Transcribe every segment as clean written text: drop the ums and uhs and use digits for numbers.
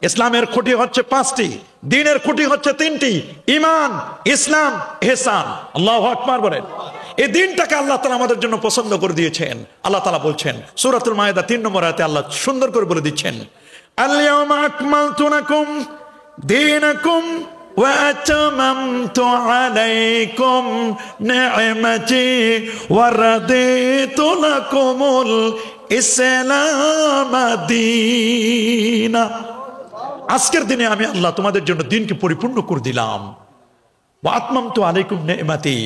ইসলামের খুঁটি হচ্ছে 5টি, দ্বীনের খুঁটি হচ্ছে 3টি, ঈমান, ইসলাম, ইহসান। আল্লাহু আকবার বলেন। এই দিনটাকে আল্লাহ তাআলা আমাদের জন্য পছন্দ করে দিয়েছেন। আল্লাহ তাআলা বলছেন সূরাতুল মায়েদা 3 নম্বর আয়াতে আল্লাহ সুন্দর করে বলে দিচ্ছেন, আল-ইয়াওমা আকমালতু লাকুম দীনাকুম ওয়া আতামামতু আলাইকুম নি'মাতি ওয়া রাদিতু লাকুমুল ইসলাম দীনা। আজকের দিনে আমি আল্লাহ তোমাদের জন্য দিনকে পরিপূর্ণ করে দিলাম। ওয়া আতমামতু আলাইকুম নি'মাতি,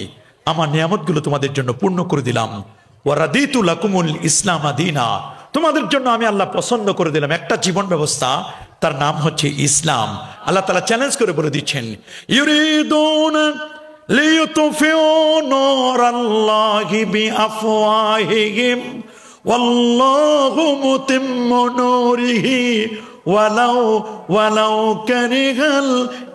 আমার নিয়ামতগুলো তোমাদের জন্য পূর্ণ করে দিলাম। ওয়া রাদিতু লাকুমুল ইসলাম দীনা, তোমাদের জন্য আমি আল্লাহ পছন্দ করে দিলাম একটা জীবন ব্যবস্থা, তার নাম হচ্ছে ইসলাম। আল্লাহ তাআলা চ্যালেঞ্জ করে বলে দিচ্ছেন, ইউরিদুনা লিইউতফিউ নূরাল্লাহি বিআফওয়াহিহিম ওয়াল্লাহু মুতিম্মু নূরিহি ওয়ালাউ কারিহাল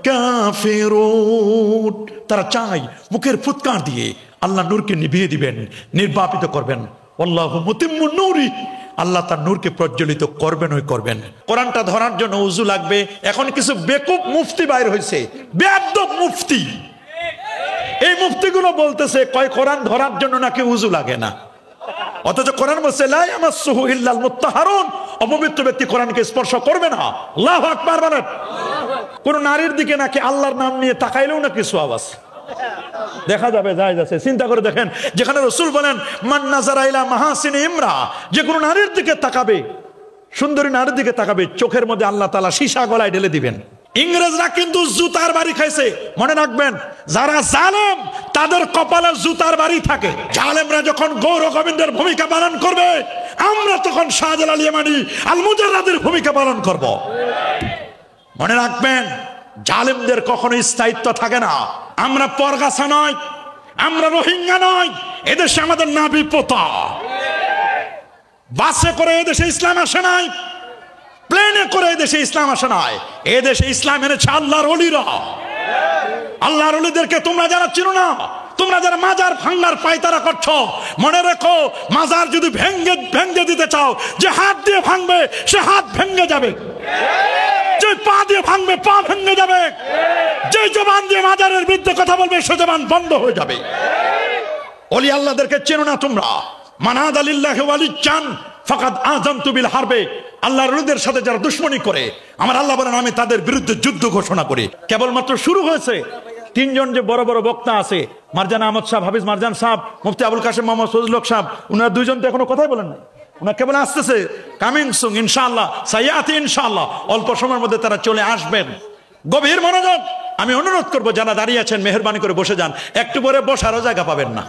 কাফিরুন। তারা চায় মুখের ফুৎকার দিয়ে আল্লাহ নূরকে নিভিয়ে দিবেন, নির্বাপিত করবেন। আল্লাহু মুতিম্মু নূরি, আল্লাহ তার নূরকে প্রজ্বলিত করবেনই করবেন। কোরআনটা ধরার জন্য উযু লাগবে। এখন কিছু বেকুব মুফতি বাইর হয়েছে, বেয়াদব মুফতি। এই মুফতিগুলো বলতেছে কয় কোরআন ধরার জন্য নাকি উযু লাগে না, অথচ কোরআন বলছে লা ইয়ামাসসুহু ইল্লাল মুত্তাহারুন, অপবিত্র ব্যক্তি কোরআনকে স্পর্শ করবে না। আল্লাহু আকবার বলেন। কোন নারীর দিকে নাকি আল্লাহর নাম নিয়ে তাকাইলেও নাকি সওয়াব আছে, দেখা যাবে, যায় যাচ্ছে। চিন্তা করে দেখেন, যেখানে রাসূল বলেন মান নাযারা ইলা মাহাসিনি ইমরা, যে কোনো নারীর দিকে তাকাবে, সুন্দরী নারীর দিকে তাকাবে, চোখের মধ্যে আল্লাহ তাআলা সীসা গলায় ঢেলে দিবেন। ইংরেজরা কিন্তু জুতার বাড়ি খাইছে, মনে রাখবেন। যারা জালেম তাদের কপালে জুতার বাড়ি থাকে। জালেমরা যখন গৌর গোবিন্দের ভূমিকা পালন করবে, আমরা তখন শাহজালাল ইয়ামানি আল মুজাররাদের ভূমিকা পালন করব। মনে রাখবেন, জালেমদের কখনো স্থায়িত্ব থাকে না। আমরা পরগাছা নয়, আমরা রোহিঙ্গা নয়, এদেশে আমাদের নাবি পোতা। বাসে করে এদেশে ইসলাম আসে নাই, প্লেনে করে এদেশে ইসলাম আসে নাই। এদেশে ইসলাম এনেছে আল্লাহর ওলিরা। আল্লাহর ওলিদেরকে তোমরা যারা চিনো না, তোমরা যারা মাজার ভাঙার পায়তারা করছো, মনে রেখো, মাজার যদি ভেঙ্গে দিতে চাও, যে হাত দিয়ে ভাঙবে সে হাত ভেঙে যাবে, যে পা দিয়ে ভাঙবে পা ভেঙে যাবে, যে জবান দিয়ে মাজারের বিরুদ্ধে কথা বলবে সে জবান বন্ধ হয়ে যাবে। ওলি আল্লাহদেরকে চেনো না তোমরা। মানাদ আলিল্লাহি ওয়ালিজ্জান ফাকাদ আযামতু বিল হারবে। আল্লাহর ওলিদের সাথে যারা দুশমনি করে, আমার আল্লাহ বলেন আমি তাদের বিরুদ্ধে যুদ্ধ ঘোষণা করি। কেবলমাত্র শুরু হয়েছে। 3 জন যে বড় বড় বক্তা আছে, মারজান আহমদ সাহেব, হাফিজ মারজান সাহেব, মুফতি আবুল কাশেম মোহাম্মদ ফজলুল হক সাহেব, ওনারা 2 জন তো এখনো কথাই বলেন না। ওনারা কেবল আসতেছে, কামিং সুন ইনশাআল্লাহ, সাইয়াতি ইনশাআল্লাহ, অল্প সময়ের মধ্যে তারা চলে আসবেন। গভীর মনোযোগ। আমি অনুরোধ করবো যারা দাঁড়িয়ে আছেন মেহেরবানি করে বসে যান, একটু পরে বসারও জায়গা পাবেন না।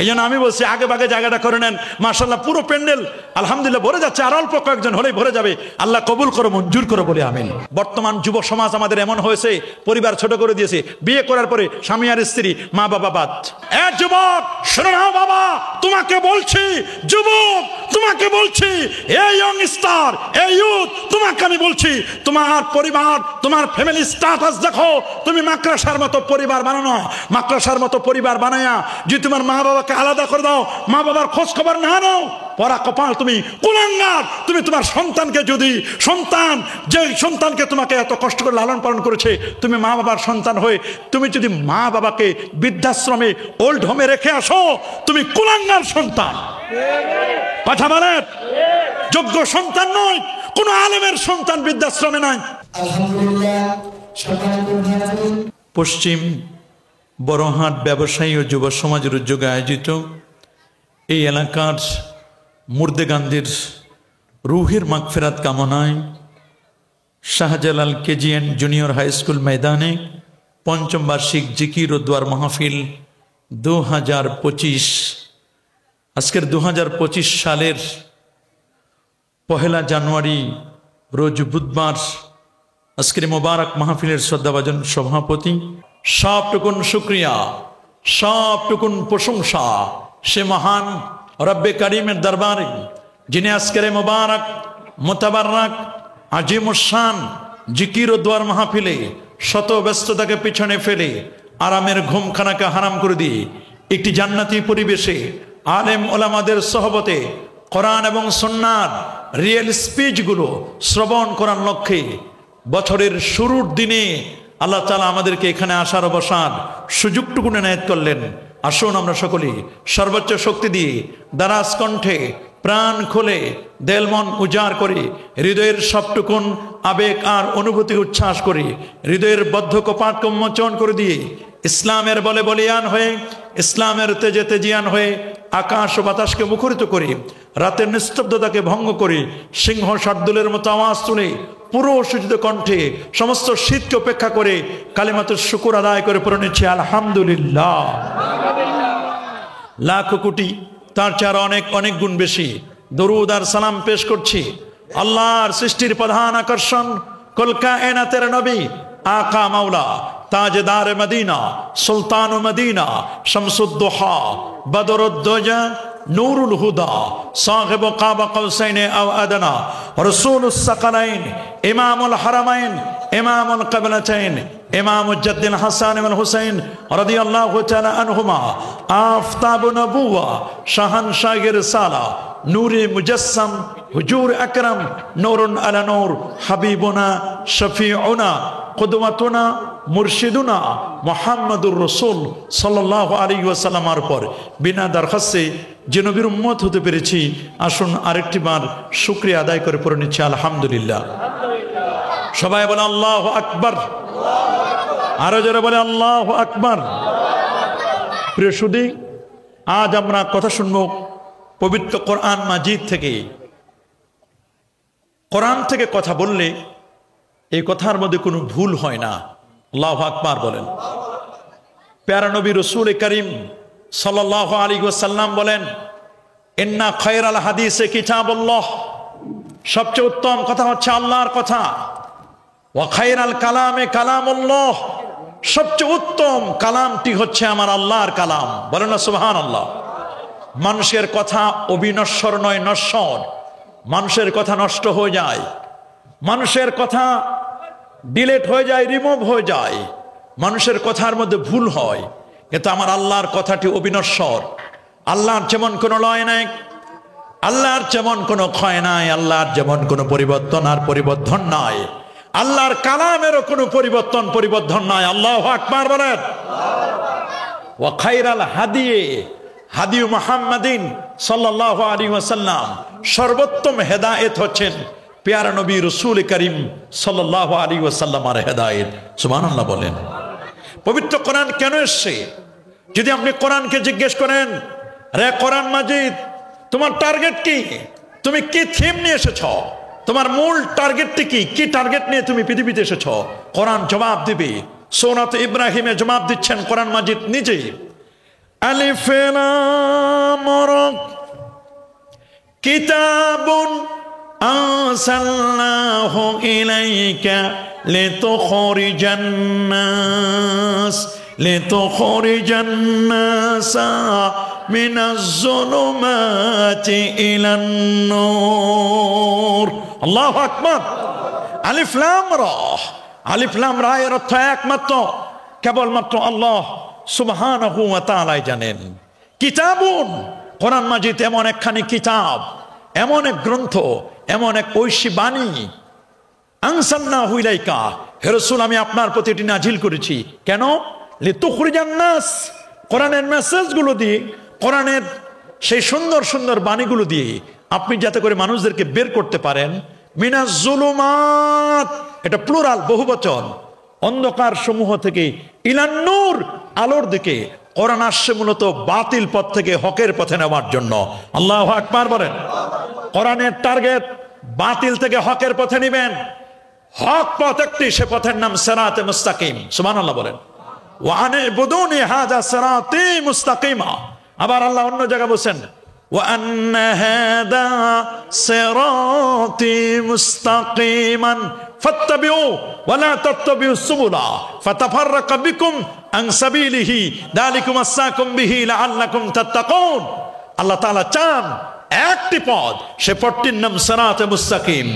এই জন্য আমি বলছি আগে ভাগে জায়গাটা করে নেন। মাশাআল্লাহ পুরো প্যান্ডেল আলহামদুলিল্লাহ ভরে যাচ্ছে, আর অল্প কয়েকজন হলেই ভরে যাবে। আল্লাহ কবুল করো, মঞ্জুর করো বলে আমিন। বর্তমান যুব সমাজ আমাদের এমন হয়েছে, পরিবার ছোট করে দিয়েছে। বিয়ে করার পরে স্বামী আর স্ত্রী, মা বাবা বাদ। এ যুবক শোনো না বাবা, তোমাকে বলছি, যুবক তোমাকে বলছি, এই ইয়ং স্টার, এই ইউথ তোমাকে আমি বলছি, তোমার পরিবার, তোমার ফ্যামিলি স্ট্যাটাস দেখো। তুমি মাকড়সার মতো পরিবার বানানো, মাকড়সার মতো পরিবার বানায়া যদি তোমার মা বাবা আলাদা করে দাও, মা বাবার খোঁজ খবর না নাও, পরা কপাল তুমি, কুলাঙ্গার তুমি। তোমার সন্তানকে যদি, সন্তান যে সন্তানকে তোমাকে এত কষ্ট করে লালন পালন করেছে, তুমি মা বাবার সন্তান হয়ে তুমি যদি মা বাবাকে বৃদ্ধাশ্রমে, ওল্ড হোমে রেখে আসো, তুমি কুলাঙ্গার সন্তান। কথা বলেন, যোগ্য সন্তান নয়। কোন আলেমের সন্তান বৃদ্ধাশ্রমে নাই। পশ্চিম বড়হাট ব্যবসায়ী ও যুব সমাজের উদ্যোগে আয়োজিত এই এলাকার মুর্দে গান্ধীর রুহের মাগফিরাত কামনায় Shahjalal KGN junior high school ময়দানে ৫ম বার্ষিক জিকির ও দোয়ার মাহফিল 2025। আজকের 2025 সালের 1 জানুয়ারি রোজ বুধবার আজকের মোবারক মাহফিলের শ্রদ্ধাভাজন সভাপতি, সবটুকুন শুকরিয়া, সবটুকুন প্রশংসা সে মহান রব্বে কারিমের দরবারে, যিনি আজকের মোবারক মোতাবারক আজিমুশান জিকির ও দোয়ার মাহফিলে শত ব্যস্ততাকে পিছনে ফেলে আরামের ঘুমখানাকে হারাম করে দিয়ে একটি জান্নাতি পরিবেশে আলেম ওলামাদের সহবতে কোরআন এবং সুন্নাহর রিয়েল স্পিচগুলো শ্রবণ করার লক্ষ্যে বছরের শুরুর দিনে আল্লাহ তাআলা আমাদেরকে এখানে আসার বসার সুযোগটুকু এনায়েত করলেন। আসুন আমরা সকলেই সর্বোচ্চ শক্তি দিয়ে দারাজ কণ্ঠে প্রাণ খুলে দেল মন উজাড় করে হৃদয়ের সবটুকুন আবেগ আর অনুভূতি উচ্ছ্বাস করে হৃদয়ের বদ্ধ কপাট উন্মোচন করে দিয়ে ইসলামের বলে বলিয়ান হয়ে ইসলামের তেজে তেজিয়ান হয়ে আকাশ ও বাতাসকে মুখরিত করে রাতের নিস্তব্ধতাকে ভঙ্গ করে সিংহ শার্দুলের মতো আওয়াজ তুলে পুরো সূচিত কণ্ঠে সমস্ত শীতকে উপেক্ষা করে কালিমাতুর শুকুর আদায় করে পড়ে নিচ্ছি আলহামদুলিল্লাহ। লাখ কোটি তার চার অনেক অনেক গুণ বেশি দরুদ আর সালাম পেশ করছি আল্লাহর সৃষ্টির প্রধান আকর্ষণ কুল কায়নাতের নবী আকা মাওলা তাজদার মদিনা সুলতান মদিনা শামসুদ্দোহা বদরুদ্দোজা নূরুল হুদা সাহিব কাবা কৌসাইন আও আদনা রাসূলুস সাকালাইন ইমামুল হারামাইন ইমামুল কিবলাতাইন ইমাম মুজাদ্দিদ হাসান ওয়াল হুসাইন রাদিয়াল্লাহু তাআলা আনহুমা আফতাব নবুওয়া শাহানশাহের সালা নূরে মুজাসসাম হুজুর আকরাম নূরুন আলা নূর হাবিবুনা শফিউনা কুদওয়াতুনা মুর্শিদুনা মুহাম্মাদুর রাসূল সাল্লাল্লাহু আলাইহি ওয়াসাল্লামের পর বিনা দরখাস্তে যে নবীর উম্মত হতে পেরেছি আসুন আরেকটি বার শুকরিয়া আদায় করে পড়ে নিচ্ছি আলহামদুলিল্লাহ। সবাই বলে আল্লাহু আকবার, আরো জোরে বলে আল্লাহু আকবার। প্রিয় সুধী, আজ আমরা কথা শুনবো পবিত্র কোরআন মাজিদ থেকে। কোরআন থেকে কথা বললে এই কথার মধ্যে কোনো ভুল হয় না। আল্লাহু আকবার বলেন। প্যারা নবী রাসূল করিম সাল্লাল্লাহু আলাইহি ওয়াসাল্লাম বলেন, ইন্না খায়রাল হাদিসে কিতাবুল্লাহ, সবচেয়ে উত্তম কথা হচ্ছে আল্লাহর কথা। ওয়া খায়রাল কালামে কালামুল্লাহ, সবচেয়ে উত্তম কালামটি হচ্ছে আমার আল্লাহর কালাম। বলেন না সুবহানাল্লাহ। মানুষের কথা অবিনশ্বর নয়, নশ্বর। মানুষের কথা নষ্ট হয়ে যায়, মানুষের কথা ডিলেট হয়ে যায়, রিমুভ হয়ে যায়, মানুষের কথার মধ্যে ভুল হয়, কিন্তু আমার আল্লাহর কথাটি অবিনশ্বর। আল্লাহর যেমন কোনো লয় নাই, আল্লাহর যেমন কোনো ক্ষয় নাই, আল্লাহর যেমন কোনো পরিবর্তন আর পরিবর্ধন নাই, আল্লাহর কালামেরও কোনো পরিবর্তন নাই। আল্লাহু আকবার বলেন। ওয়া খায়রাল হাদিয়ে হাদিউ মুহাম্মাদিন সাল্লাল্লাহু আলাইহি ওয়াসাল্লাম, সর্বোত্তম হেদায়েত হচ্ছেন প্যারা নবী রাসূল করিম সাল্লাল্লাহু আলাইহি ওয়াসাল্লামের হেদায়েত। সুবহানাল্লাহ বলেন। পবিত্র কোরআন কেন এসেছে? যদি আপনি কোরআনকে জিজ্ঞেস করেন, রে কোরআন মাজিদ, তোমার টার্গেট কি? তুমি কি থিম নিয়ে এসেছ? তোমার মূল টার্গেটটি কি? কি টার্গেট নিয়ে তুমি পৃথিবীতে এসেছ? কোরআন জবাব দিবে। সূরাত ইব্রাহিমে জবাব দিচ্ছেন কোরআন মাজিদ নিজে। আলিফ লাম রা কিতাবুন আরসালনাহু ইলাইকা লিতুখরিজান নাস মিনাজ যুলুমাতি ইলান নূর। আল্লাহু আকবার। আলিফ লাম রা, আলিফ লাম রা এর অর্থ একমাত্র কেবলমাত্র আল্লাহ সুবহানাহু ওয়া তাআলাই জানেন। কিতাবুন, কোরআন মাজিদ এমন একখানি কিতাব, এমন এক গ্রন্থ, এমন এক ঐশী বাণী। আনসালনাহু ইলাইকা, হে রাসূল আমি আপনার প্রতি এটি নাজিল করেছি। কেন? লিতুখরিজান নাস, কোরআনের মেসেজগুলো দিয়ে, কোরআনের সেই সুন্দর সুন্দর বাণীগুলো দিয়ে আপনি যাতে করে মানুষদেরকে বের করতে পারেন মিনাজ যুলুমাত, এটা প্লুরাল বহুবচন, অন্ধকার সমূহ থেকে ইলান নূর, আলোর দিকে। কোরআন আসছে মূলত বাতিল পথ থেকে হকের পথে নেওয়ার জন্য। আল্লাহু আকবার বলেন। কোরআনের টার্গেট বাতিল থেকে হকের পথে নেবেন। হক পথ একটি, সে পথের নাম সিরাতে মুস্তাকিম। সুবহানাল্লাহ বলেন। ওয়া আনবুদুনি হাযা সিরাতি মুস্তাকিমা। আবার আল্লাহ অন্য জায়গায় বলেন, ওয়া আন্না হাযা সিরাতি মুস্তাকিমান ফাত্তাবিউ ওয়া লা তাত্তাবিউস সুবুলা ফাতাফাররাকা বিকুম আন সাবিলিহি যালিকুম আসাকুম বিহি লাআল্লাকুম তাত্তাকুন। আল্লাহ তাআলা চান একটি পথ, সে পথটির নাম সিরাতে মুস্তাকিম।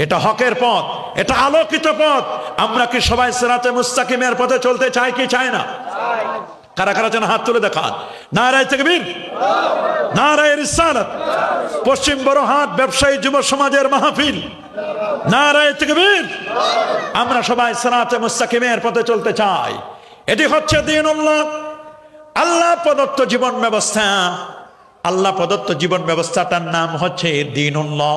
এটা হকের পথ, এটা আলোকিত পথ। আমরা কি সবাই সিরাতে মুস্তাকিমের পথে চলতে চাই কি চাই না? কারা কারা যেন হাত তুলে দেখান। নারায়ে তাকবীর, নারায়ে রিসালাত। পশ্চিম বড়হাট ব্যবসায়ী যুব সমাজের মাহফিল। নারায়ে তাকবীর। আমরা সবাই সিরাতে মুস্তাকিমের পথে চলতে চাই। এটি হচ্ছে দ্বীনুল্লাহ, আল্লাহ প্রদত্ত জীবন ব্যবস্থা। আল্লাহ প্রদত্ত জীবন ব্যবস্থাটার নাম হচ্ছে দ্বীনুল্লাহ।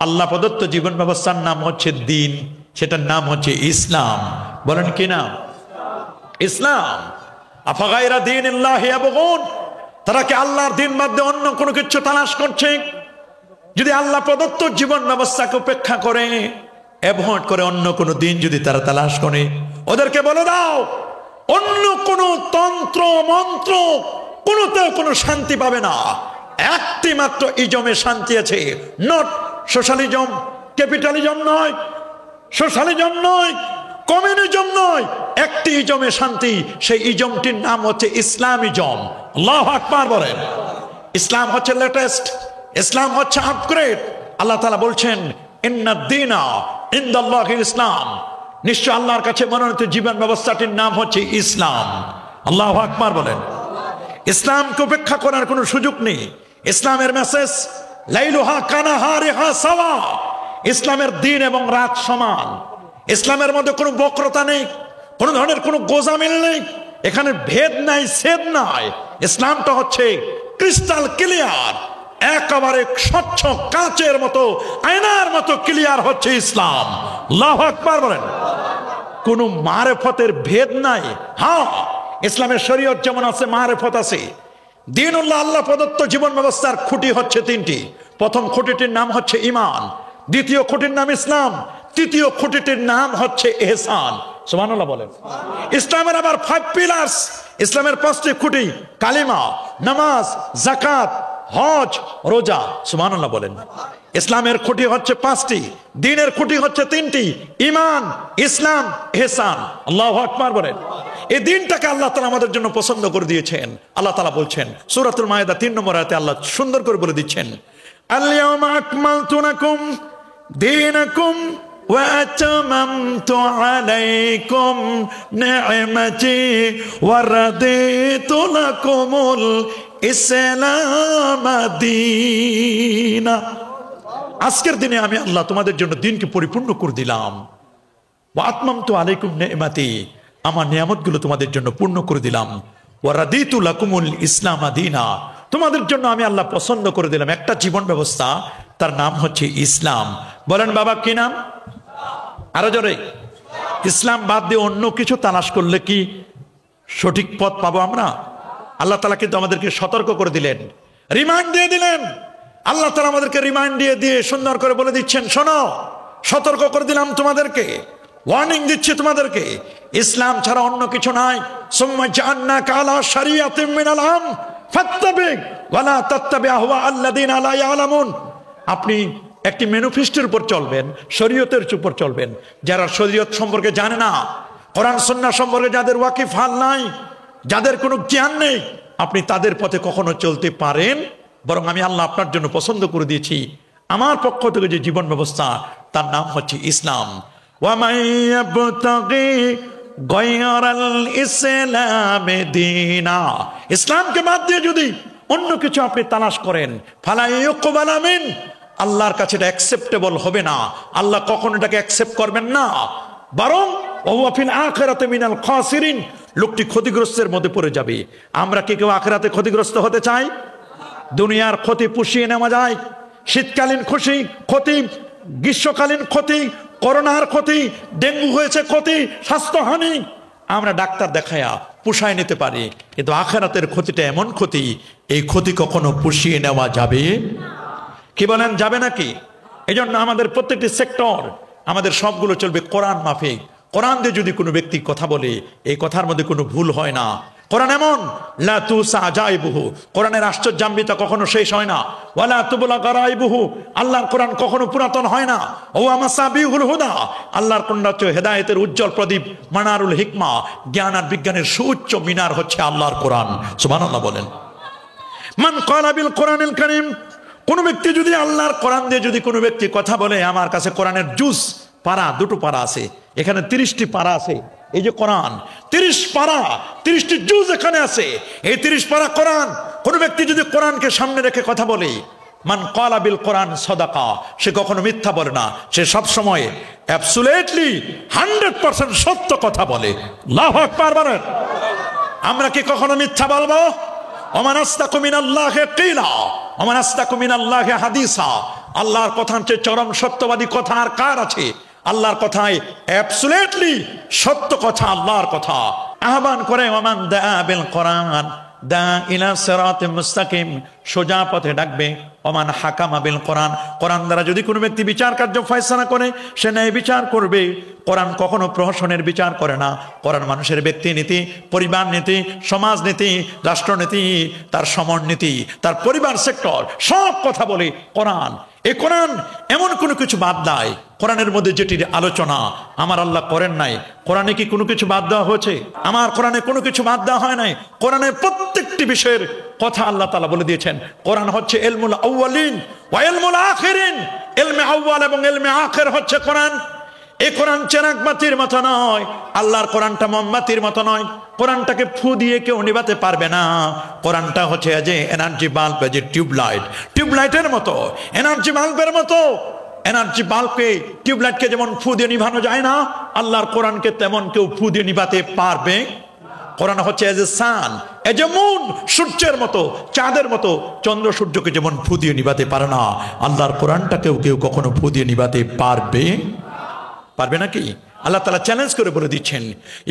আল্লাহ প্রদত্ত জীবন ব্যবস্থার নাম হচ্ছে দ্বীন, সেটার নাম হচ্ছে ইসলাম। বলেন কি নাম? ইসলাম। আফাগায়রা দীনিল্লাহি ইয়াবগুন, তারা কি আল্লাহর দ্বীন বাদ দিয়ে অন্য কোনো কিছু তালাশ করছে? যদি আল্লাহ প্রদত্ত জীবন ব্যবস্থাকে উপেক্ষা করে, অ্যাভয়েড করে অন্য কোনো দিন যদি তারা তালাশ করে, ওদেরকে বলে দাও অন্য কোনো তন্ত্র মন্ত্র কোনোতেও কোনো শান্তি পাবে না। একটি মাত্র ইজমে শান্তি আছে, নট সোশ্যালিজম, ক্যাপিটালিজম নয়, সোশ্যালিজম নয়, কমিউনিজম নয়, একটি ইজমে শান্তি, সেই ইজমটির নাম হচ্ছে ইসলামিজম। আল্লাহু আকবার বলেন। ইসলাম হচ্ছে লেটেস্ট, ইসলাম হচ্ছে আপগ্রেড। আল্লাহ তাআলা বলছেন ইন্নাদ দীনা ইনদাল্লাহিল ইসলাম, নিশ্চয় আল্লাহর কাছে মনোনীত জীবন ব্যবস্থাটির নাম হচ্ছে ইসলাম। আল্লাহু আকবার বলেন। ইসলামকে উপেক্ষা করার কোনো সুযোগ নেই। ইসলামের মেসেজ লাইলুহা কানাহারিহা সাওয়া, ইসলামের দিন এবং রাত সমান। ইসলামের মধ্যে কোনো বক্রতা নেই, কোনো ধরনের কোনো গোজামিল নেই, এখানে ভেদ নাই, ছেদ নাই। ইসলামটা হচ্ছে ক্রিস্টাল ক্লিয়ার, একেবারে স্বচ্ছ কাচের মতো, আয়নার মতো ক্লিয়ার হচ্ছে ইসলাম। আল্লাহু আকবার বলেন। কোনো মারেফতের ভেদ নাই। হ্যাঁ, ইসলামের শরীয়ত যেমন আছে, মারেফত আছে। দ্বীনুল্লাহ, আল্লাহ প্রদত্ত জীবন ব্যবস্থার খুঁটি হচ্ছে তিনটি। প্রথম খুঁটিটির নাম হচ্ছে ঈমান, দ্বিতীয় খুঁটির নাম ইসলাম, তৃতীয় খুঁটিটির নাম হচ্ছে ইহসান। সুবহানাল্লাহ বলেন। ইসলামের আবার 5 পিলার্স, ইসলামের 5টি খুঁটি, কালিমা, নামাজ, যাকাত, হজ, রোজা। সুবহানাল্লাহ বলেন। ইসলামের খুঁটি হচ্ছে 5টি, দ্বীনের খুঁটি হচ্ছে 3টি, ঈমান, ইসলাম, ইহসান। আল্লাহু আকবার বলেন। এই দিনটাকে আল্লাহ তাআলা আমাদের জন্য পছন্দ করে দিয়েছেন। আল্লাহ তাআলা বলছেন সূরাতুল মায়েদা 3 নম্বর আয়াতে আল্লাহ সুন্দর করে বলে দিচ্ছেন, আল-ইয়াওমা আকমালতু লাকুম দীনাকুম ওয়া আতামামতু আলাইকুম নি'মাতি ওয়া রাদিতু লাকুমুল ইসলাম দীনা। আজকের দিনে আমি আল্লাহ তোমাদের জন্য দিনকে পরিপূর্ণ করে দিলাম। ওয়া আতমামতু আলাইকুম নি'মাতি, আমার নিয়ামতগুলো তোমাদের জন্য পূর্ণ করে দিলাম। ওয়া রাদিতু লাকুমুল ইসলাম দীনা, তোমাদের জন্য আমি আল্লাহ পছন্দ করে দিলাম একটা জীবন ব্যবস্থা, তার নাম হচ্ছে ইসলাম। বলেন বাবা কি নাম? আরো জোরে। ইসলাম বাদ দিয়ে অন্য কিছু তালাশ করলে কি সঠিক পথ পাবো আমরা? আল্লাহ তাআলা কিন্তু আমাদেরকে সতর্ক করে দিলেন, রিমাইন্ড দিয়ে দিলেন। আল্লাহ তাআলা আমাদেরকে রিমাইন্ড দিয়ে সুন্দর করে বলে দিচ্ছেন, শোনো, সতর্ক করে দিলাম তোমাদেরকে, ওয়ার্নিং দিচ্ছি তোমাদেরকে, ইসলাম ছাড়া অন্য কিছু নাই। সুম্মা জাআলনাকা আলা শারিয়াতিন মিনাল আমর ফাত্তাবি ওয়া লা তাত্তাবি আহওয়া আল্লাযিনা লা ইয়ালামুন। আপনি একটি ম্যানিফেস্টোর উপর চলবেন, শরীয়তের উপর চলবেন। যারা শরীয়ত সম্পর্কে জানে না, কোরআন সুন্নাহ সম্পর্কে যাদের ওয়াকিফ হাল নাই, যাদের কোনো জ্ঞান নেই, আপনি তাদের পথে কখনো চলতে পারেন? বরং আমি আল্লাহ আপনার জন্য পছন্দ করে দিয়েছি আমার পক্ষ থেকে যে জীবন ব্যবস্থা, তার নাম হচ্ছে ইসলাম। ওয়া মান ইয়াবতাগি গায়রাল ইসলামি দীনা, ইসলামকে বাদ দিয়ে যদি অন্য কিছু আপনি তালাশ করেন, ফালা ইউকবালা মিন, আল্লাহর কাছে এটা অ্যাকসেপ্টেবল হবে না। আল্লাহ কখনো এটাকে অ্যাকসেপ্ট করবেন না, বরং ওয়া ফিল আখিরাতি মিনাল খাসিরিন, লোকটি ক্ষতিগ্রস্তের মধ্যে পড়ে যাবে। আমরা কি কেউ আখিরাতে ক্ষতিগ্রস্ত হতে চাই? দুনিয়ার ক্ষতি পুষিয়ে নেওয়া যায়, শীতকালীন ক্ষতি, গ্রীষ্মকালীন ক্ষতি, করোনার ক্ষতি, ডেঙ্গু হয়েছে ক্ষতি, স্বাস্থ্যহানি, আমরা ডাক্তার দেখায়া পুষায় নিতে পারি। কিন্তু আখিরাতের ক্ষতিটা এমন ক্ষতি, এই ক্ষতি কখনো পুষিয়ে নেওয়া যাবে? কি বলেন, যাবে নাকি? এই জন্য আমাদের প্রত্যেকটি সেক্টর, আমাদের সবগুলো চলবে কোরআন মাফিক। কোরআন দিয়ে যদি কোনো ব্যক্তি কথা বলে, এই কথার মধ্যে কোনো ভুল হয় না। কোরআন এমন, লা তুসা আজাইবুহু, কোরআনের আশ্চর্যান্বিতা কখনো শেষ হয় না। ওয়ালা তুবলা গারাইবুহু, আল্লাহর কোরআন কখনো পুরাতন হয় না। ওয়া মাসাবিহুল হুদা, আল্লাহর কোরআন হচ্ছে হেদায়েতের উজ্জ্বল প্রদীপ, মানারুল হিকমা, জ্ঞান আর বিজ্ঞানের সুউচ্চ মিনার হচ্ছে আল্লাহর কোরআন। সুবহানাল্লাহ বলেন। মান ক্বালা বিল কোরআনিল কারীম, কোন ব্যক্তি যদি আল্লাহর কোরআন দিয়ে যদি কোনো ব্যক্তি কথা বলে, আমার কাছে কোরআনের জুজ পারা, 2টো পারা আছে, এখানে 30টি পারা আছে। এই যে কোরআন 30 পারা, 30টি জুজ এখানে আছে। এই 30 পারা কোরআন, কোন ব্যক্তি যদি কোরআনকে সামনে রেখে কথা বলে, মান ক্বালা বিল কোরআন সাদাকা, সে কখনো মিথ্যা বলে না, সে সব সময় অ্যাবসলিউটলি 100% সত্য কথা বলে। আল্লাহু আকবার বলেন। আমরা কি কখনো মিথ্যা বলবো? ওমান আস্তাকু মিনাল্লাহি কিলা ওমান আস্তাকু মিনাল্লাহি হাদিসা। আল্লাহর কথার চেয়ে চরম সত্যবাদী কথা আর কার আছে? আল্লাহর কথায় অ্যাবসলিউটলি সত্য কথা, আল্লাহর কথা। আহ্বান করে ওমান দা বিল কোরআন দা ইলা সিরাতিম মুস্তাকিম, সোজা পথে ডাকবে। ওমান হাকামা বিল কোরআন, কোরআন দ্বারা যদি কোনো ব্যক্তি বিচার কার্য ফয়সালা করে, সে ন্যায় বিচার করবে। কোরআন কখনো প্রহসনের বিচার করে না। কোরআন মানুষের ব্যক্তি নীতি, পরিবার নীতি, সমাজ নীতি, রাষ্ট্রনীতি, তার সমরনীতি, তার পরিবার সেক্টর, সব কথা বলে কোরআন। এই কোরআন এমন কোনো কিছু বাদ দেয়, কোরআনের মধ্যে যেটির আলোচনা আমার আল্লাহ করেন নাই। কোরআনে কি কোনো কিছু বাদ দেওয়া হয়েছে? আমার কোরআনে কোনো কিছু বাদ দেওয়া হয় নাই। কোরআনের প্রত্যেকটি বিষয়ের কথা আল্লাহ তাআলা বলে দিয়েছেন। কোরআন হচ্ছে ইলমুল আউয়ালিন ওয়া ইলমুল আখিরিন, ইলমে আউয়াল এবং ইলমে আখির হচ্ছে কোরআন। এই কোরআন চেরাগ বাতির মতো নয়, আল্লাহর কোরআনটা মোমবাতির মতো নয়। কোরআনটাকে ফু দিয়ে কেউ নিভাতে পারবে না। কোরআনটা হচ্ছে যে এনার্জি বাল্ব, যে টিউবলাইটের মতো, এনার্জি বাল্বের মতো। এনার্জি বাল্বকে, টিউবলাইটকে যেমন ফু দিয়ে নিভানো যায় না, আল্লাহর কোরআনকে তেমন কেউ ফু দিয়ে নিভাতে পারবে। কোরআন হচ্ছে as a sun, as a moon, সূর্যের মতো, চাঁদের মতো। চন্দ্র সূর্যকে যেমন ফু দিয়ে নিভাতে পারে না, আল্লাহর কোরআনটাকেও কেউ কখনো ফু দিয়ে নিভাতে পারবে নাকি? আল্লাহ তাআলা চ্যালেঞ্জ করে বলে দিচ্ছেন,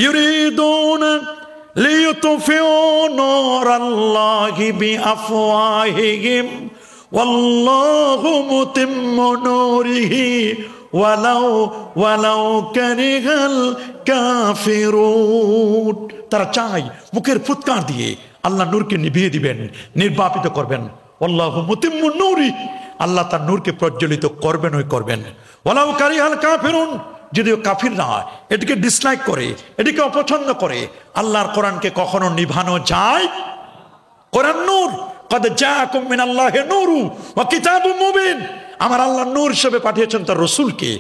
ইউরিদুনা লিইউতফিউ নূরাল্লাহি বিআফওয়াহিহিম ওয়াল্লাহু মুতিম্মু নূরিহি ওয়ালাউ কারিহাল কাফিরুন। তারা চায় মুখের ফুৎকার দিয়ে আল্লাহ নূরকে নিভিয়ে দিবেন, নির্বাপিত করবেন। ওয়াল্লাহু মুতিম্মু নূরি, আল্লাহ তার নূরকে প্রজ্বলিত করবেনই করবেন। ওয়ালাউ কারিহাল কাফিরুন, যদিও কাফিররা এটিকে ডিসলাইক করে, এটিকে অপছন্দ করে, আল্লাহর কোরআনকে কখনো নিভানো যায়? কোরআন নূর, কদ জাআকুম মিনাল্লাহি নূরু ওয়া কিতাবুম মুবিন। আমার আল্লাহ নূর হিসেবে পাঠিয়েছেন তার রসুলকে।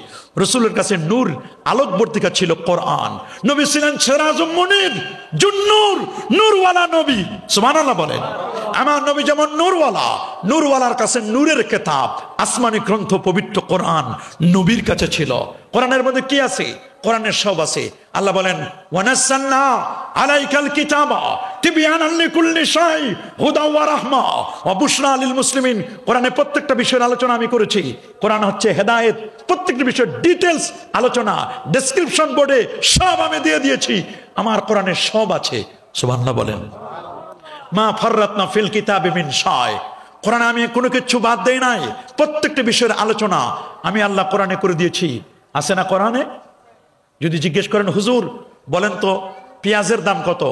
রসুলের কাছে নূর, আলোকবর্তিকা ছিল কোরআন। নবী ছিলেন সিরাজুম মুনির, জুন্নুর, নূরওয়ালা নবী। সুবহানাল্লাহ বলেন। আমার নবী যেমন নূরওয়ালা, নূরওয়ালার কাছে নূরের কিতাব, আসমানি গ্রন্থ পবিত্র কোরআন নবীর কাছে ছিল। কোরআনের মধ্যে কি আছে? কোরআনের সব আছে। আল্লাহ বলেন, ওয়ানাসালনা আলাইকাল কিতাবা তিবয়ানান লিকুল্লি শাই হুদা ওয়া রাহমা ওয়া বুশরা লিল মুসলিমিন। কোরআনের প্রত্যেকটা বিষয়ের আলোচনা আমি করেছি। কোরআন হচ্ছে হেদায়েত, প্রত্যেকটা বিষয়ের ডিটেইলস আলোচনা, ডেসক্রিপশন বোর্ডে সব আমি দিয়ে দিয়েছি। আমার কোরআনের সব আছে। সুবহানাল্লাহ বলেন। মা ফাররাতনা ফিল কিতাবি মিন শাই, কোরআনে আমি কোনো কিছু বাদ দেই নাই। প্রত্যেকটা বিষয়ের আলোচনা আমি আল্লাহ কোরআনে করে দিয়েছি। আছে না কোরআনে? যদি জিজ্ঞেস করেন, হুজুর বলেন তো পেঁয়াজের দাম কত,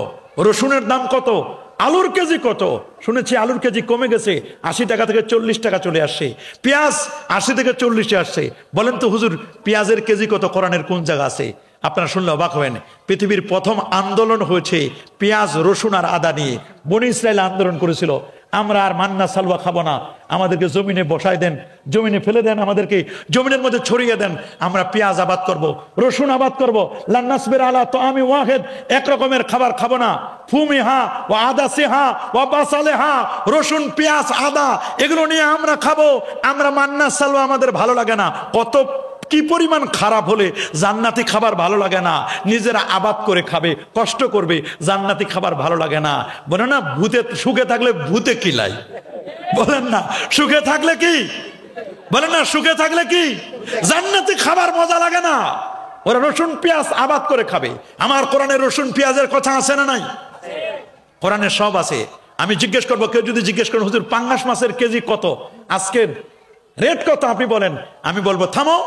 রসুনের দাম কত, আলুর কেজি কত? শুনেছি আলুর কেজি কমে গেছে, 80 টাকা থেকে 40 টাকা চলে আসছে। পেঁয়াজ 80 থেকে 40-এ আসছে। বলেন তো হুজুর পেঁয়াজের কেজি কত? কোরআনের কোন জায়গা আছে? আপনারা শুনলে অবাক হবেন। পৃথিবীর প্রথম আন্দোলন হয়েছে পেঁয়াজ, রসুন আর আদা নিয়ে। বনি ইসরায়েল আন্দোলন করেছিল, আমরা আর মান্না সালওয়া খাবো না, আমাদেরকে জমিনে বসাই দেন, জমিনে ফেলে দেন, আমাদেরকে জমিনের মধ্যে ছড়িয়ে দেন। আমরা পেঁয়াজ আবাদ করব, রসুন আবাদ করব। লান্নাসবির আলা তাআমি ওয়াহিদ, এক রকমের খাবার খাবো না। ফুমিহা ওয়া আদাসিহা ওয়া বাসালিহা, রসুন, পেঁয়াজ, আদা এগুলো নিয়ে আমরা খাবো। আমরা মান্না সালওয়া আমাদের ভালো লাগে না। কত কি পরিমাণ খারাপ হলে জান্নাতি খাবার ভালো লাগে না? নিজেরা আবাদ করে খাবে, কষ্ট করবে, জান্নাতি খাবার ভালো লাগে না। বলে না ভূতে, সুখে থাকলে ভূতে কিলাই। বলেন না সুখে থাকলে কি, বলেন না সুখে থাকলে কি জান্নাতি খাবার মজা লাগে না? ওরা রসুন পেঁয়াজ আবাদ করে খাবে। আমার কোরআনে রসুন পেঁয়াজের কথা আছে না নাই? কোরআনে সব আছে। আমি জিজ্ঞেস করবো, কেউ যদি জিজ্ঞেস করেন হুজুর পাঙ্গাস মাছের কেজি কত, আজকের রেট কত, আপনি বলেন। আমি বলবো থামো,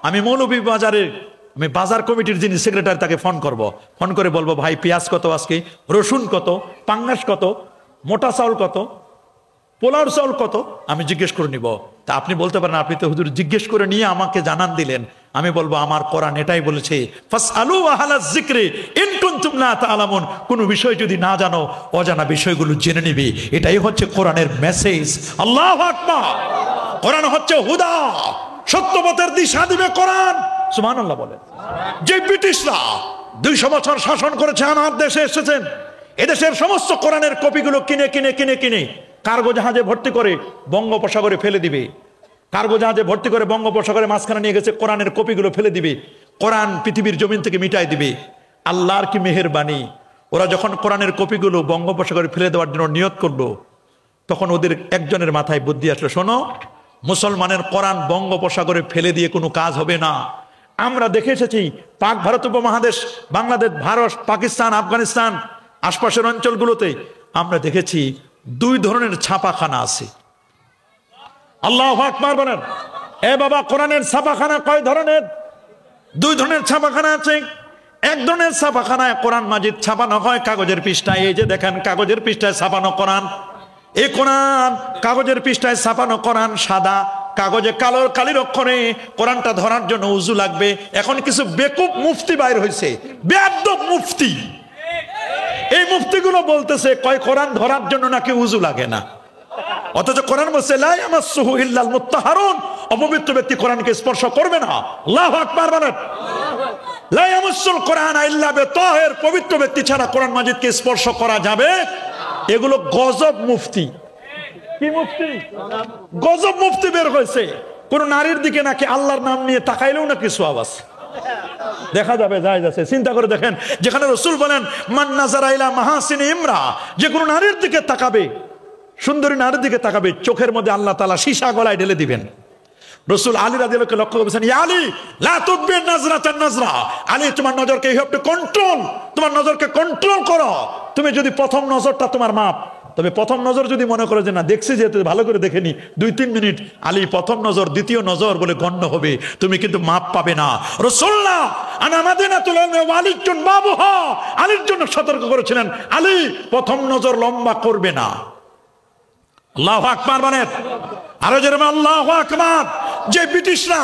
আমি মৌলভীবাজারের, আমি বাজার কমিটির যিনি সেক্রেটারি তাকে ফোন করব, ফোন করে বলবো ভাই পেঁয়াজ কত আজকে, রসুন কত, পাঙ্গাস কত, মোটা চাউল কত, পোলার চাউল কত, আমি জিজ্ঞেস করে নিব। তা আপনি বলতে পারেন আপনি তো হুজুর জিজ্ঞেস করে নিয়ে আমাকে জানান দিলেন। আমি বলবো আমার কোরআন এটাই বলেছে, ফাসআলু আহলায যিকরি ইন কুনতুম লা তা'লামুন। কোন বিষয় যদি না জানো, অজানা বিষয়গুলো জেনে নিবে। এটাই হচ্ছে কোরআনের মেসেজ। আল্লাহু আকবার। কোরআন হচ্ছে হুদা, সত্যপথের দিশা দিবে কোরআন। সুবহানাল্লাহ বলেন। যে ব্রিটিশরা 200 বছর শাসন করেছে, আমার দেশে এসেছেন, এদেশের সমস্ত কোরআনের কপিগুলো কিনে কিনে কিনে কিনে কার্গো জাহাজে ভর্তি করে বঙ্গোপসাগরে ফেলে দিবে। কার্গো জাহাজে ভর্তি করে বঙ্গোপসাগরে মাঝখানে নিয়ে গেছে, কোরআনের কপিগুলো ফেলে দিবে, কোরআন পৃথিবীর জমিন থেকে মিটাই দিবে। আল্লাহর কি মেহেরবানি, ওরা যখন কোরআনের কপিগুলো বঙ্গোপসাগরে ফেলে দেওয়ার জন্য নিয়ত করলো, তখন ওদের একজনের মাথায় বুদ্ধি আসলো, শোনো, মুসলমানের কোরআন বঙ্গোপসাগরে ফেলে দিয়ে কোনো কাজ হবে না। আমরা দেখে এসেছি পাক ভারত উপমহাদেশ, বাংলাদেশ, ভারত, পাকিস্তান, আফগানিস্তান, আশপাশের অঞ্চলগুলোতে আমরা দেখেছি দুই ধরনের ছাপাখানা আছে। আল্লাহু আকবার বলেন। এ বাবা, কোরআনের ছাপাখানা কয় ধরনের? দুই ধরনের ছাপাখানা আছে। এক ধরনের ছাপাখানায় কোরআন মাজিদ ছাপানো হয় কাগজের পৃষ্ঠায়। এই যে দেখেন, কাগজের পৃষ্ঠায় ছাপানো কোরআন। এই কোরআন কাগজের পৃষ্ঠায় ছাপানো কোরআন সাদা, কাগজে কালো কালির অক্ষরে। কোরআনটা ধরার জন্য উজু লাগবে। এখন কিছু বেকুব মুফতি বাইর হয়েছে, বেয়াদব মুফতি। এই মুফতিগুলো বলতেছে কয় কোরআন ধরার জন্য নাকি উজু লাগে না, অথচ কোরআন বলছে লা ইয়ামাসসুহু ইল্লাল মুত্তাহারুন, অপবিত্র ব্যক্তি কোরআনকে স্পর্শ করবে না। আল্লাহু আকবার বলেন। লা ইয়ামাসসুল কোরআন ইল্লা বিতাহির, পবিত্র ব্যক্তি ছাড়া কোরআন মাজিদকে স্পর্শ করা যাবে। এগুলো গজব মুফতি। কি মুফতি? গজব মুফতি বের হয়েছে। কোন নারীর দিকে নাকি আল্লাহর নাম নিয়ে তাকাইলেও নাকি সওয়াব আছে, দেখা যাবে, জায়েজ আছে। চিন্তা করে দেখেন, যেখানে রাসূল বলেন মান নাযারা ইলা মাহাসিনি ইমরা, যে কোনো নারীর দিকে তাকাবে, সুন্দরী নারীর দিকে তাকাবে, চোখের মধ্যে আল্লাহ তাআলা সীসা গলায় ঢেলে দিবেন। রাসূল আলী রাদিয়াল্লাহু আনহু লক্ষ্য করেছেন, ইয়া আলী লা তুদবি নাজরাতান নাজরা, আলী তোমার নজরকে ইউ হ্যাভ টু কন্ট্রোল, তোমার নজরকে কন্ট্রোল করো। তুমি যদি প্রথম নজরটা তোমার মাপ, তবে প্রথম নজর যদি মনে করো যে না দেখছি, যেহেতু ভালো করে দেখেনি, 2-3 মিনিট, আলী প্রথম নজর দ্বিতীয় নজর বলে গণ্য হবে, তুমি কিন্তু মাপ পাবে না। রাসূলুল্লাহ আনা মাদিনাতুল ইলমি ওয়া আলীউন বাবুহা, আলীর জন্য সতর্ক করেছিলেন, আলী প্রথম নজর লম্বা করবে না। আল্লাহু আকবার বলেন। আরো যেরকম আল্লাহু আকবার। যে ব্রিটিশরা,